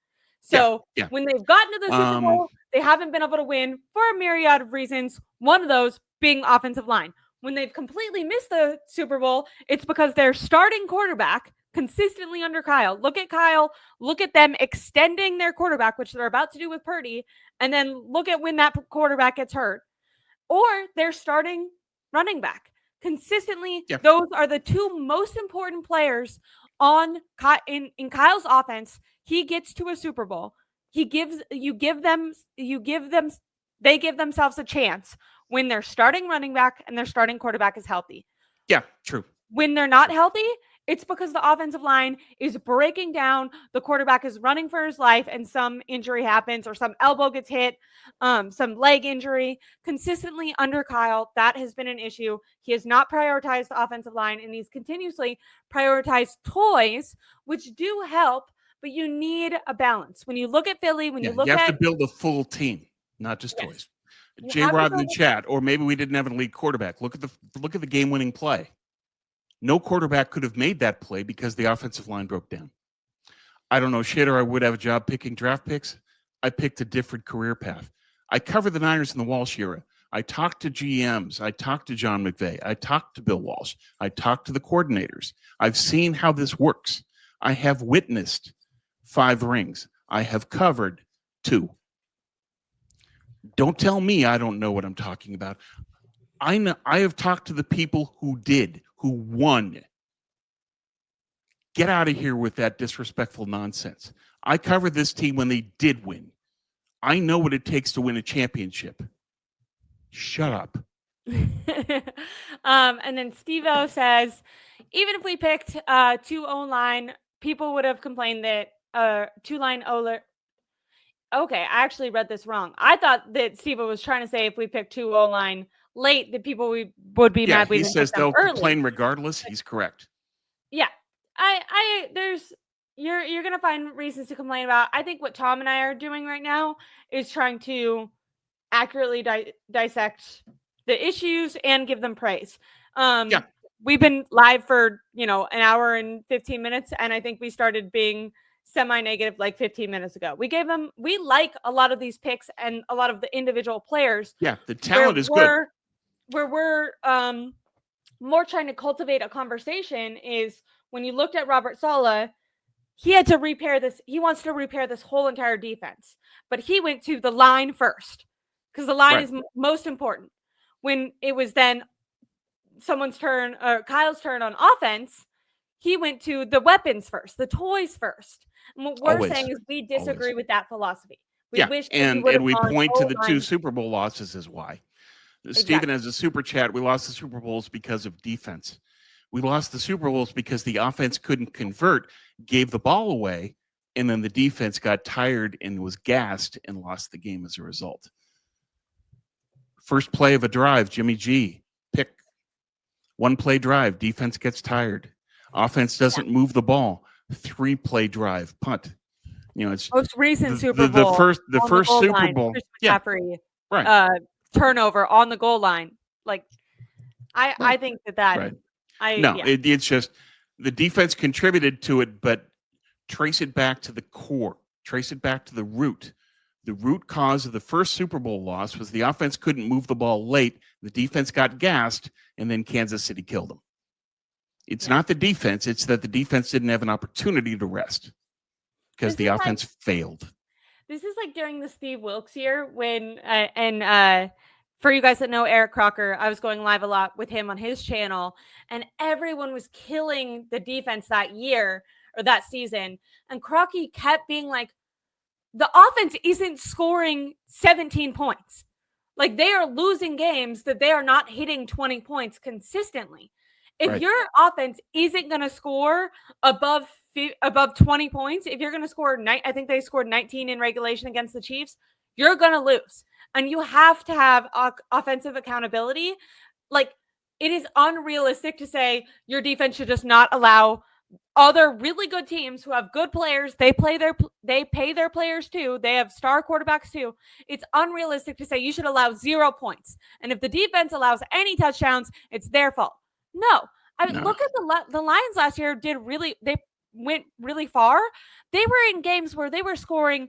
So Yeah. when they've gotten to the Super Bowl, they haven't been able to win for a myriad of reasons. One of those being offensive line. When they've completely missed the Super Bowl, it's because their starting quarterback consistently under Kyle. Look at Kyle. Look at them extending their quarterback, which they're about to do with Purdy. And then look at when that quarterback gets hurt. Or they're starting running back. Consistently, those are the two most important players in Kyle's offense. He gets to a Super Bowl. They give themselves a chance when their starting running back and their starting quarterback is healthy. Yeah, true. When they're not healthy, it's because the offensive line is breaking down. The quarterback is running for his life and some injury happens, or some elbow gets hit, some leg injury. Consistently under Kyle, that has been an issue. He has not prioritized the offensive line, and he's continuously prioritized toys, which do help, but you need a balance. When you look at Philly, you have to build a full team, not just toys. J-Rod in the chat, or maybe we didn't have an elite quarterback. Look at the game-winning play. No quarterback could have made that play because the offensive line broke down. I don't know, Shader, I would have a job picking draft picks. I picked a different career path. I covered the Niners in the Walsh era. I talked to GMs. I talked to John McVay. I talked to Bill Walsh. I talked to the coordinators. I've seen how this works. I have witnessed 5 rings. I have covered 2. Don't tell me I don't know what I'm talking about. I know. I have talked to the people who won. Get out of here with that disrespectful nonsense. I covered this team when they did win. I know what it takes to win a championship. Shut up. And then Steve-O says, even if we picked 2 O-line, people would have complained that 2-line O-line. Okay, I actually read this wrong. I thought that Steve-O was trying to say if we picked 2 O-line late, that people would be mad we he didn't says pick them they'll early. complain regardless. He's correct. Yeah. You're gonna find reasons to complain about. I think what Tom and I are doing right now is trying to accurately dissect the issues and give them praise. We've been live for an hour and 15 minutes, and I think we started being semi-negative like 15 minutes ago. We like a lot of these picks and a lot of the individual players. Yeah, the talent is good. Where we're more trying to cultivate a conversation is when you looked at Robert Saleh, he had to repair this. He wants to repair this whole entire defense, but he went to the line first because the line is most important. When it was then someone's turn, or Kyle's turn on offense, he went to the weapons first, the toys first. And what we're saying is we disagree with that philosophy. We wish and we point to the 2 Super Bowl losses as why. Stephen has a super chat. We lost the Super Bowls because of defense. We lost the Super Bowls because the offense couldn't convert, gave the ball away, and then the defense got tired and was gassed and lost the game as a result. First play of a drive, Jimmy G, pick. One play drive, defense gets tired. Offense doesn't move the ball. 3-play drive, punt. It's Most recent Super the Bowl first on the goal Super line, Bowl. Chris Yeah, McCaffrey, right. turnover on the goal line. Like, I Right. think that Right. yeah. It's just the defense contributed to it, but trace it back to the core. Trace it back to the root. The root cause of the first Super Bowl loss was the offense couldn't move the ball late. The defense got gassed, and then Kansas City killed them. It's not the defense. It's that the defense didn't have an opportunity to rest because the offense failed. This is like during the Steve Wilkes year when, for you guys that know Eric Crocker, I was going live a lot with him on his channel, and everyone was killing the defense that year or that season. And Crocky kept being like, the offense isn't scoring 17 points. Like, they are losing games that they are not hitting 20 points consistently. If your offense isn't going to score above 20 points, if you're going to score, I think they scored 19 in regulation against the Chiefs, you're going to lose. And you have to have offensive accountability. Like, it is unrealistic to say your defense should just not allow other really good teams who have good players. They pay their players too. They have star quarterbacks too. It's unrealistic to say you should allow 0 points. And if the defense allows any touchdowns, it's their fault. No. Look at the Lions last year. They went really far. They were in games where they were scoring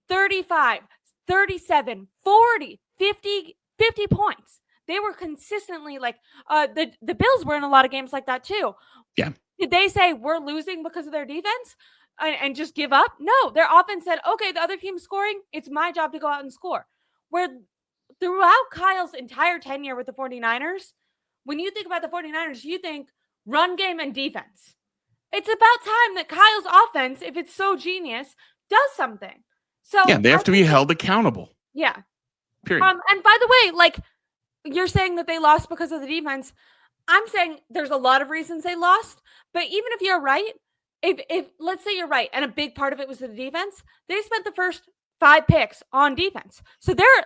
35, 37, 40, 50 points. They were consistently like, the Bills were in a lot of games like that too. Yeah. Did they say we're losing because of their defense and just give up? No, their offense said, okay, the other team's scoring. It's my job to go out and score. Where throughout Kyle's entire tenure with the 49ers, when you think about the 49ers, you think run game and defense. It's about time that Kyle's offense, if it's so genius, does something. So yeah, they have to be held accountable. Yeah. Period. And by the way, like, you're saying that they lost because of the defense. I'm saying there's a lot of reasons they lost, but even if you're right, if let's say you're right, and a big part of it was the defense, they spent the first 5 picks on defense. So they're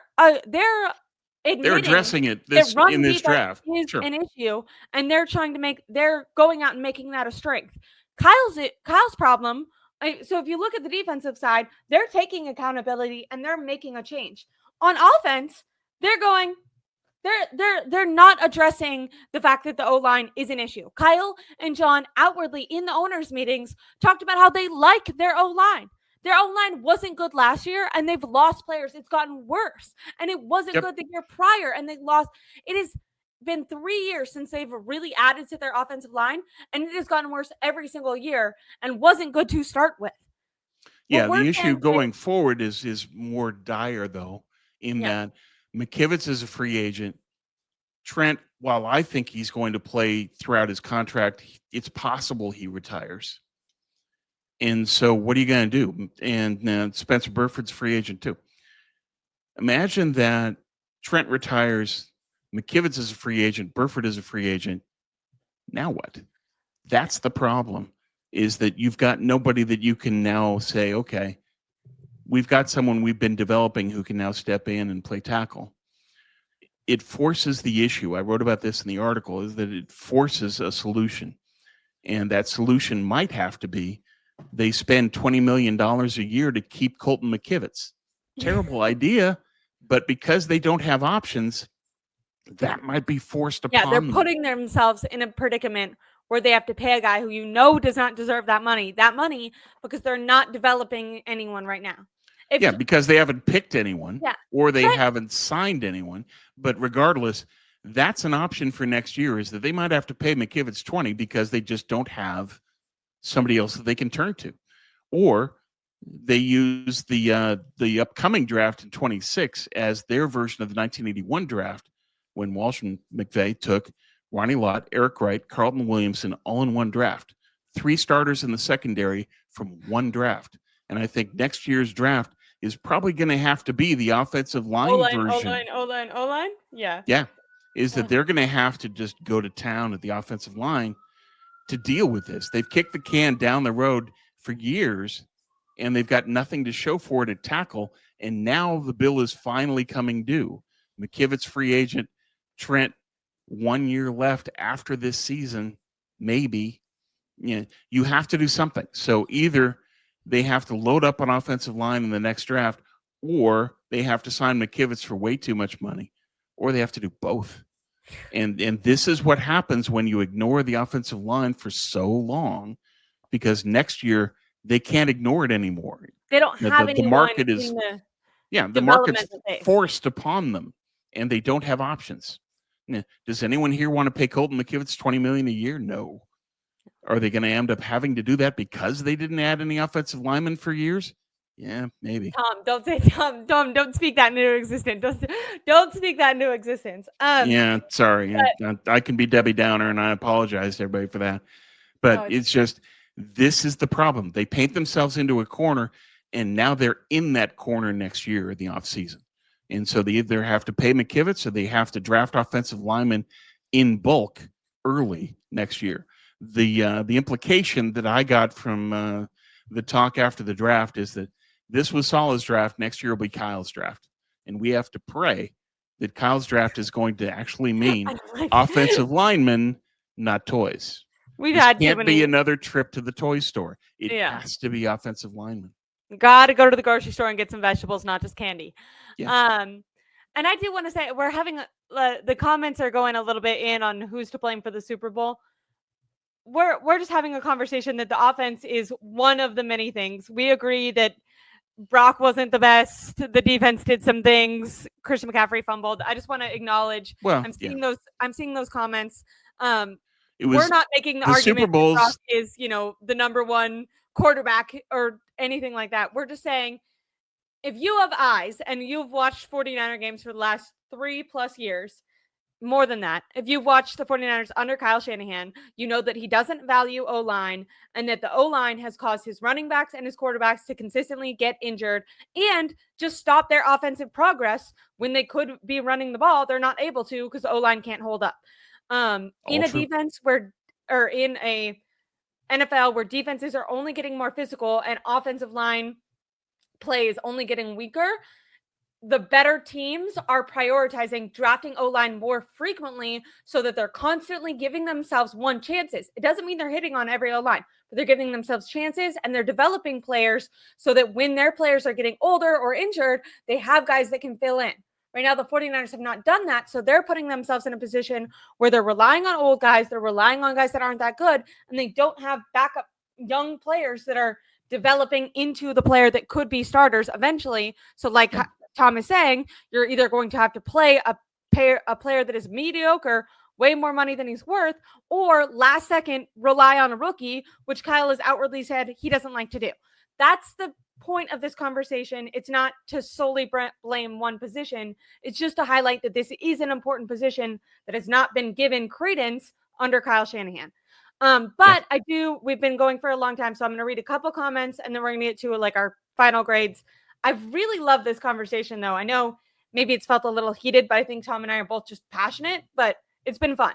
addressing it in this draft is an issue, and they're going out and making that a strength. Kyle's problem. So if you look at the defensive side, they're taking accountability and they're making a change. On offense, they're not addressing the fact that the O-line is an issue. Kyle and John outwardly in the owners' meetings talked about how they like their O-line. Their O-line wasn't good last year, and they've lost players. It's gotten worse, and it wasn't good the year prior, and they lost. It has been 3 years since they've really added to their offensive line, and it has gotten worse every single year and wasn't good to start with. Yeah, the issue going forward is more dire, though, in that McKivitz is a free agent. Trent, while I think he's going to play throughout his contract, it's possible he retires. And so what are you going to do? And Spencer Burford's free agent too. Imagine that Trent retires, McKivitz is a free agent, Burford is a free agent. Now what? That's the problem, is that you've got nobody that you can now say, okay, we've got someone we've been developing who can now step in and play tackle. It forces the issue. I wrote about this in the article, is that it forces a solution. And that solution might have to be they spend $20 million a year to keep Colton McKivitz. Terrible idea, but because they don't have options, that might be forced upon them. Yeah, they're putting themselves in a predicament where they have to pay a guy who does not deserve that money because they're not developing anyone right now. Because they haven't picked anyone or they haven't signed anyone. But regardless, that's an option for next year, is that they might have to pay McKivitz 20 because they just don't have somebody else that they can turn to. Or they use the upcoming draft in 26 as their version of the 1981 draft, when Walsh and McVay took Ronnie Lott, Eric Wright, Carlton Williamson all in one draft. 3 starters in the secondary from one draft. And I think next year's draft is probably going to have to be the offensive line version. O-line? Yeah. Yeah. Is that they're going to have to just go to town at the offensive line to deal with this. They've kicked the can down the road for years, and they've got nothing to show for it at tackle. And now the bill is finally coming due. McKivitz free agent, Trent 1 year left after this season, maybe. You have to do something. So either they have to load up on offensive line in the next draft, or they have to sign McKivitz for way too much money, or they have to do both. And this is what happens when you ignore the offensive line for so long, because next year they can't ignore it anymore. They don't have The anyone market in is the the market's developmental phase. forced upon them, and they don't have options. Does anyone here want to pay Colton McKivitz $20 million a year? No. Are they going to end up having to do that because they didn't add any offensive linemen for years? Yeah, maybe. Tom, don't say Tom. Don't speak that into existence. Don't speak that into existence. Yeah, sorry. but- I can be Debbie Downer, and I apologize to everybody for that. But No, it's just, this is the problem. They paint themselves into a corner, and now they're in that corner next year in the offseason. And so they either have to pay McKivitz or they have to draft offensive linemen in bulk early next year. The implication that I got from the talk after the draft is that this was Salah's draft. Next year will be Kyle's draft. And we have to pray that Kyle's draft is going to actually mean offensive linemen, not toys. We've This had too can't many. be another trip to the toy store. It Yeah. has to be offensive linemen. Got to go to the grocery store and get some vegetables, not just candy. Yeah. And I do want to say we're having the comments are going a little bit in on who's to blame for the Super Bowl. We're just having a conversation that the offense is one of the many things. We agree that Brock wasn't the best. The defense did some things. Christian McCaffrey fumbled. I just want to acknowledge. Well, I'm seeing those comments. It was We're not making the the argument Super Bowls. that Brock is, the number one quarterback or anything like that. We're just saying, if you have eyes and you've watched 49er games for the last 3+ years, more than that, if you've watched the 49ers under Kyle Shanahan, you know that he doesn't value O-line and that the O-line has caused his running backs and his quarterbacks to consistently get injured and just stop their offensive progress when they could be running the ball. They're not able to because the O-line can't hold up. In a defense or in a NFL where defenses are only getting more physical and offensive line play is only getting weaker, the better teams are prioritizing drafting O-line more frequently so that they're constantly giving themselves chances. It doesn't mean they're hitting on every O-line, but they're giving themselves chances and they're developing players so that when their players are getting older or injured, they have guys that can fill in. Right now, the 49ers have not done that, so they're putting themselves in a position where they're relying on old guys, they're relying on guys that aren't that good, and they don't have backup young players that are developing into the player that could be starters eventually. So like Tom is saying, you're either going to have to play a player that is mediocre, way more money than he's worth, or last second rely on a rookie, which Kyle has outwardly said he doesn't like to do. That's the point of this conversation. It's not to solely blame one position. It's just to highlight that this is an important position that has not been given credence under Kyle Shanahan. But we've been going for a long time, so I'm going to read a couple comments and then we're going to get to our final grades. I've really loved this conversation, though. I know maybe it's felt a little heated, but I think Tom and I are both just passionate, but it's been fun.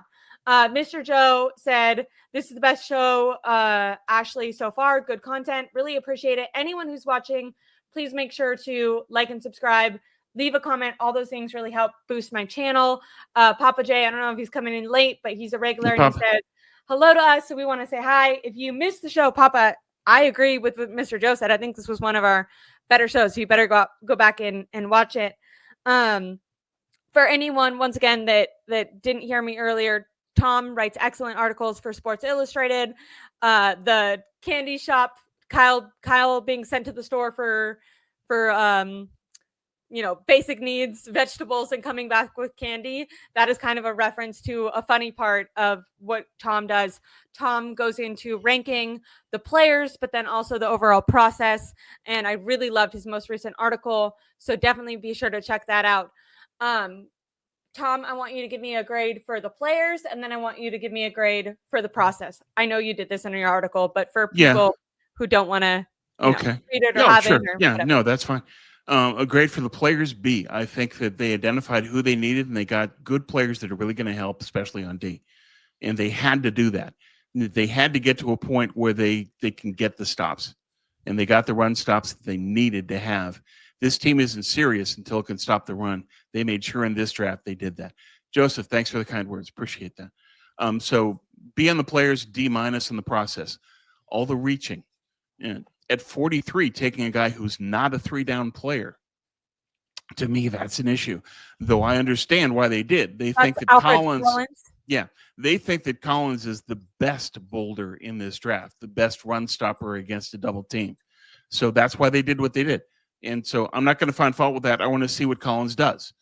Mr. Joe said, this is the best show, Ashley, so far. Good content. Really appreciate it. Anyone who's watching, please make sure to like and subscribe. Leave a comment. All those things really help boost my channel. Papa J, I don't know if he's coming in late, but he's a regular, and he says hello to us, so we want to say hi. If you missed the show, Papa, I agree with what Mr. Joe said. I think this was one of our better shows, so you better go back and watch it. For anyone, once again, that didn't hear me earlier, Tom writes excellent articles for Sports Illustrated. The candy shop, Kyle being sent to the store for basic needs, vegetables, and coming back with candy. That is kind of a reference to a funny part of what Tom does. Tom goes into ranking the players, but then also the overall process. And I really loved his most recent article. So definitely be sure to check that out. Tom, I want you to give me a grade for the players, and then I want you to give me a grade for the process. I know you did this in your article, but for people who don't want to read it or have it. Or whatever. No, that's fine. A grade for the players, B. I think that they identified who they needed, and they got good players that are really going to help, especially on D. And they had to do that. They had to get to a point where they can get the stops, and they got the run stops that they needed to have. This team isn't serious until it can stop the run. They made sure in this draft they did that. Joseph, thanks for the kind words. Appreciate that. So be on the players D- in the process. All the reaching. And at 43, taking a guy who's not a 3-down player, to me, that's an issue. Though I understand why they did. They think That's that Alfred Collins, Collins. yeah, they think that Collins is the best boulder in this draft, the best run stopper against a double team. So that's why they did what they did. And so I'm not going to find fault with that. I want to see what Collins does.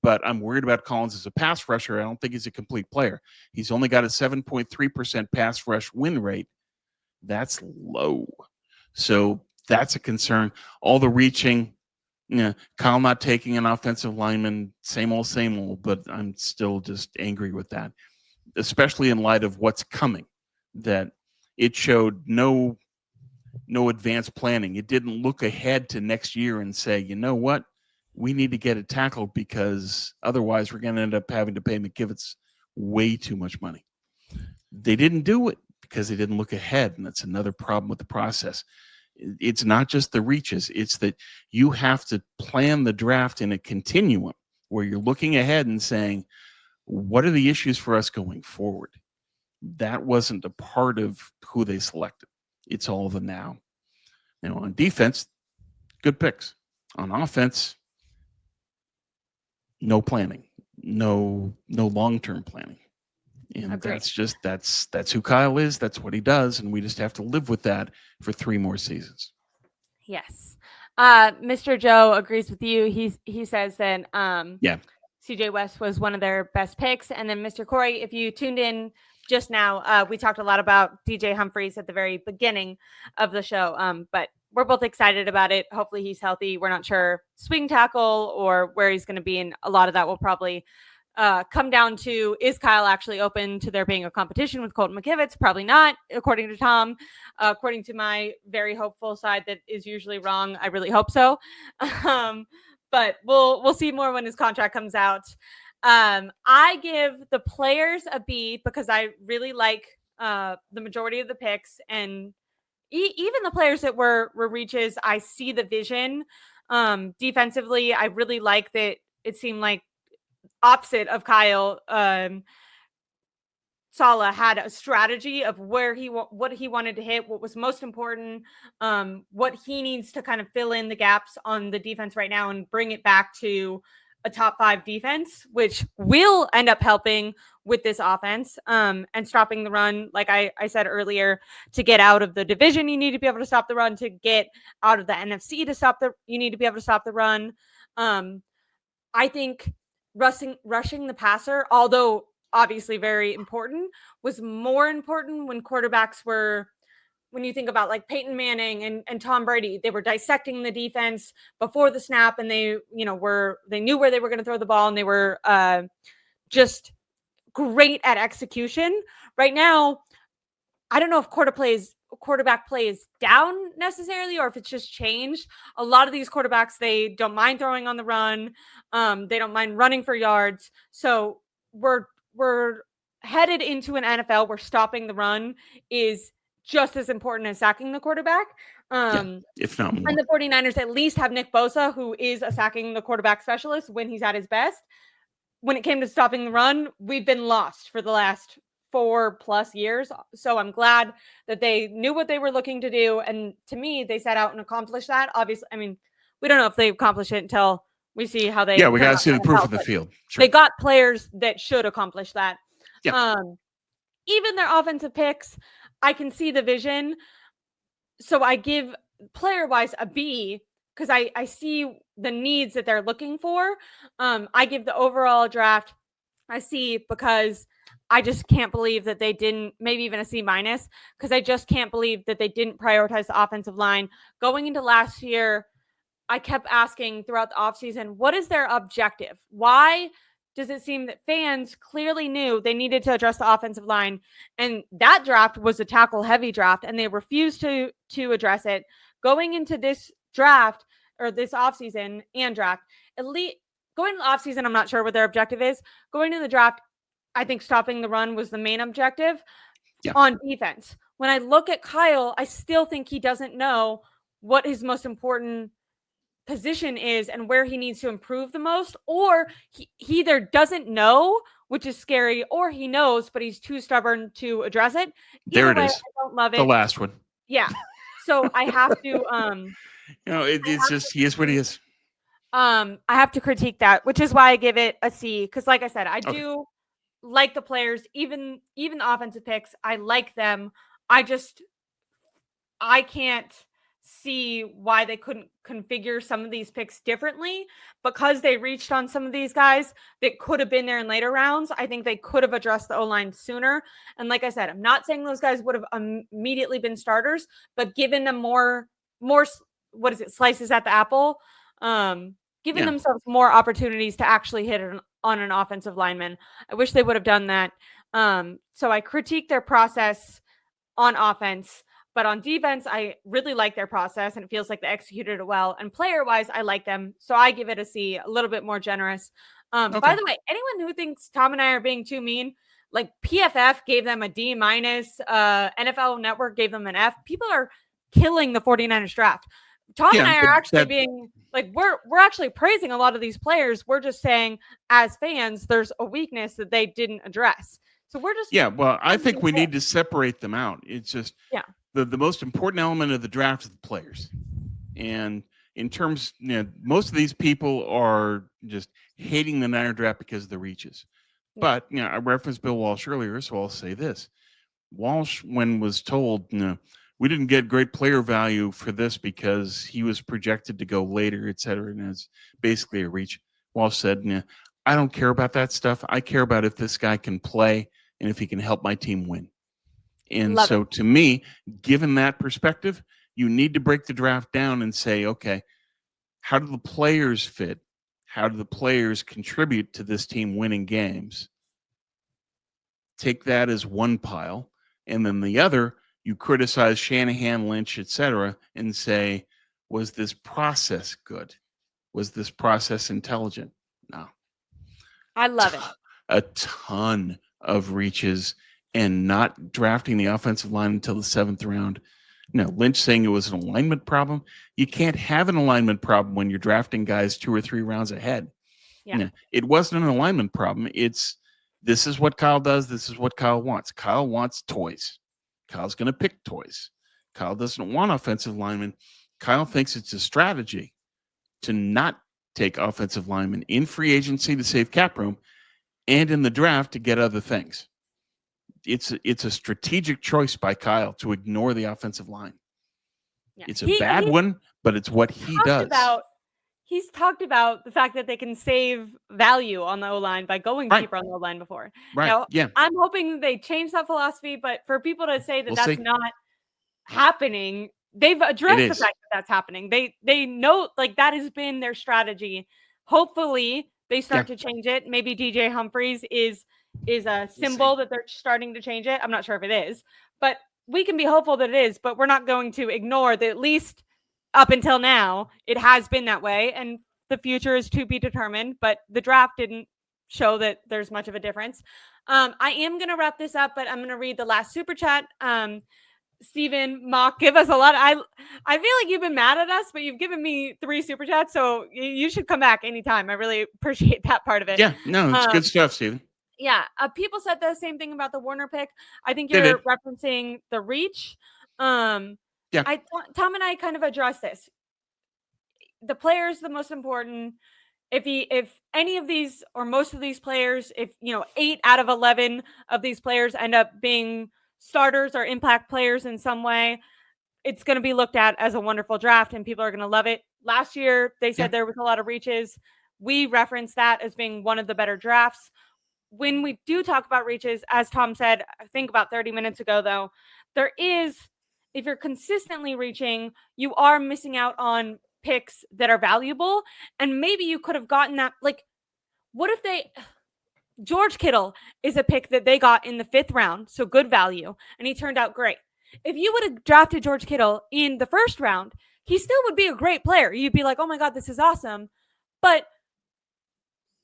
But I'm worried about Collins as a pass rusher. I don't think he's a complete player. He's only got a 7.3% pass rush win rate. That's low. So that's a concern. All the reaching, yeah, Kyle not taking an offensive lineman, same old, but I'm still just angry with that, especially in light of what's coming, that it showed no advanced planning. It didn't look ahead to next year and say, you know what, we need to get it tackled because otherwise we're going to end up having to pay McKivitz way too much money. They didn't do it because they didn't look ahead, and that's another problem with the process. It's not just the reaches. It's that you have to plan the draft in a continuum where you're looking ahead and saying, what are the issues for us going forward? That wasn't a part of who they selected. It's all the now. On defense, good picks. On offense, no planning, no long-term planning. And Agreed. that's who Kyle is. That's what he does. And we just have to live with that for 3 more seasons. Yes. Mr. Joe agrees with you. He says that CJ West was one of their best picks. And then Mr. Corey, if you tuned in just now, we talked a lot about DJ Humphries at the very beginning of the show. But we're both excited about it. Hopefully he's healthy. We're not sure swing tackle or where he's going to be. And a lot of that will probably come down to, is Kyle actually open to there being a competition with Colton McKivitz? Probably not, according to Tom. According to my very hopeful side that is usually wrong, I really hope so. But we'll see more when his contract comes out. I give the players a B because I really like the majority of the picks, and even the players that were reaches, I see the vision. Defensively, I really like that. It seemed like opposite of Kyle, Saleh had a strategy of where what he wanted to hit, what was most important, what he needs to kind of fill in the gaps on the defense right now and bring it back to a top 5 defense, which will end up helping with this offense and stopping the run. Like I said earlier, to get out of the division, you need to be able to stop the run. To get out of the NFC you need to be able to stop the run. I think rushing the passer, although obviously very important, was more important when quarterbacks were, when you think about like Peyton Manning and Tom Brady, they were dissecting the defense before the snap, and they knew where they were going to throw the ball, and they were just great at execution. Right now, I don't know if quarterback play is down necessarily, or if it's just changed. A lot of these quarterbacks, they don't mind throwing on the run. They don't mind running for yards. So we're headed into an NFL where stopping the run is just as important as sacking the quarterback. If not more. And the 49ers at least have Nick Bosa, who is a sacking the quarterback specialist when he's at his best. When it came to stopping the run, we've been lost for the last 4+ years. So I'm glad that they knew what they were looking to do. And to me, they set out and accomplished that. Obviously, I mean, we don't know if they accomplish it until we see how they. Yeah, we got to see the proof of the field. Sure. They got players that should accomplish that. Yeah. Even their offensive picks, I can see the vision. So I give player-wise a B because I see the needs that they're looking for. I give the overall draft a C because I just can't believe that they didn't, maybe even a C-, because I just can't believe that they didn't prioritize the offensive line. Going into last year, I kept asking throughout the offseason, what is their objective? Why does it seem that fans clearly knew they needed to address the offensive line? And that draft was a tackle-heavy draft, and they refused to address it. Going into this draft, or this offseason and draft, at least going to the offseason, I'm not sure what their objective is. Going to the draft, I think stopping the run was the main objective. on defense. When I look at Kyle, I still think he doesn't know what his most important position is and where he needs to improve the most, or he either doesn't know, which is scary, or he knows, but he's too stubborn to address it. There Either it way, is. I don't love The it. last one. Yeah. So I have to it's just he is what he is. I have to critique that, which is why I give it a C. Because like I said, I Okay. do like the players, even the offensive picks. I like them. I can't see why they couldn't configure some of these picks differently because they reached on some of these guys that could have been there in later rounds. I think they could have addressed the O-line sooner. And like I said, I'm not saying those guys would have immediately been starters, but given them more, what is it, slices at the apple, giving themselves more opportunities to actually hit on an offensive lineman. I wish they would have done that. So I critique their process on offense. But on defense, I really like their process, and it feels like they executed it well. And player-wise, I like them. So I give it a C, a little bit more generous. By the way, anyone who thinks Tom and I are being too mean, like PFF gave them a D-. NFL Network gave them an F. People are killing the 49ers draft. Tom and I are actually being like, we're actually praising a lot of these players. We're just saying, as fans, there's a weakness that they didn't address. So we're just well, I think we need to separate them out. It's just the most important element of the draft is the players. And in terms, most of these people are just hating the Niner draft because of the reaches. But I referenced Bill Walsh earlier, so I'll say this. Walsh, when was told, we didn't get great player value for this because he was projected to go later, et cetera, and it's basically a reach. Walsh said, I don't care about that stuff. I care about if this guy can play and if he can help my team win. And so to me, given that perspective, you need to break the draft down and say, okay, how do the players fit? How do the players contribute to this team winning games? Take that as one pile. And then the other, you criticize Shanahan, Lynch, et cetera, and say, was this process good? Was this process intelligent? No. I love it. A ton of reaches and not drafting the offensive line until the 7th round. No, Lynch saying it was an alignment problem. You can't have an alignment problem when you're drafting guys 2 or 3 rounds ahead. Yeah. It wasn't an alignment problem. This is what Kyle does. This is what Kyle wants. Kyle wants toys. Kyle's going to pick toys. Kyle doesn't want offensive linemen. Kyle thinks it's a strategy to not take offensive linemen in free agency to save cap room and in the draft to get other things. It's a strategic choice by Kyle to ignore the offensive line. Yeah. It's a bad one, but it's what he does. He's talked about the fact that they can save value on the O-line by going cheaper on the O-line before. Right. Now, I'm hoping they change that philosophy, but for people to say that that's not happening, they've addressed the fact that that's happening. They know, like, that has been their strategy. Hopefully they start to change it. Maybe DJ Humphries is a symbol that they're starting to change it. I'm not sure if it is, but we can be hopeful that it is, but we're not going to ignore that at least up until now, it has been that way, and the future is to be determined, but the draft didn't show that there's much of a difference. I am going to wrap this up, but I'm going to read the last super chat. Stephen Mock, give us a lot. I feel like you've been mad at us, but you've given me 3 super chats, so you should come back anytime. I really appreciate that part of it. Yeah, no, it's good stuff, Stephen. Yeah, people said the same thing about the Warner pick. I think you're referencing the reach. Tom and I kind of addressed this. The player is the most important. If any of these or most of these players, if 8 out of 11 of these players end up being starters or impact players in some way, it's going to be looked at as a wonderful draft and people are going to love it. Last year, they said there was a lot of reaches. We referenced that as being one of the better drafts. When we do talk about reaches, as Tom said, I think about 30 minutes ago, though, there is, if you're consistently reaching, you are missing out on picks that are valuable. And maybe you could have gotten that. Like, what if George Kittle is a pick that they got in the 5th round, so good value, and he turned out great. If you would have drafted George Kittle in the 1st round, he still would be a great player. You'd be like, oh my God, this is awesome. But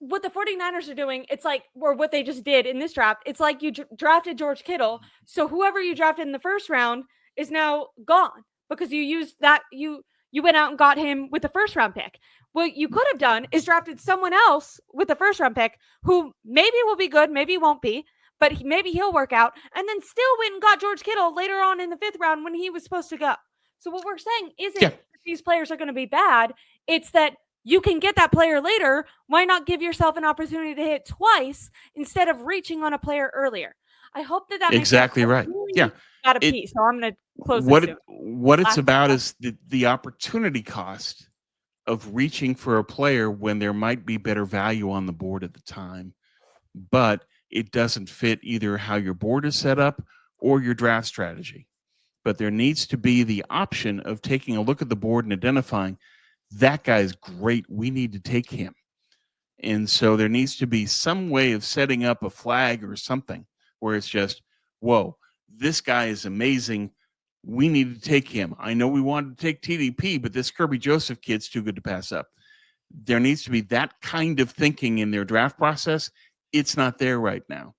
what the 49ers are doing, it's like, or what they just did in this draft, it's like you drafted George Kittle. So whoever you drafted in the first round is now gone because you used that, you went out and got him with the first round pick. What you could have done is drafted someone else with the first round pick who maybe will be good, maybe won't be, but maybe he'll work out, and then still went and got George Kittle later on in the 5th round when he was supposed to go. So what we're saying isn't that these players are going to be bad. It's that you can get that player later. Why not give yourself an opportunity to hit twice instead of reaching on a player earlier? I hope that makes exactly sense. Right. Yeah. Got a piece, so I'm going to close what this what it's about is the opportunity cost of reaching for a player when there might be better value on the board at the time, but it doesn't fit either how your board is set up or your draft strategy. But there needs to be the option of taking a look at the board and identifying that guy's great. We need to take him. And so there needs to be some way of setting up a flag or something where it's just, whoa, this guy is amazing. We need to take him. I know we wanted to take TDP, but this Kirby Joseph kid's too good to pass up. There needs to be that kind of thinking in their draft process. It's not there right now.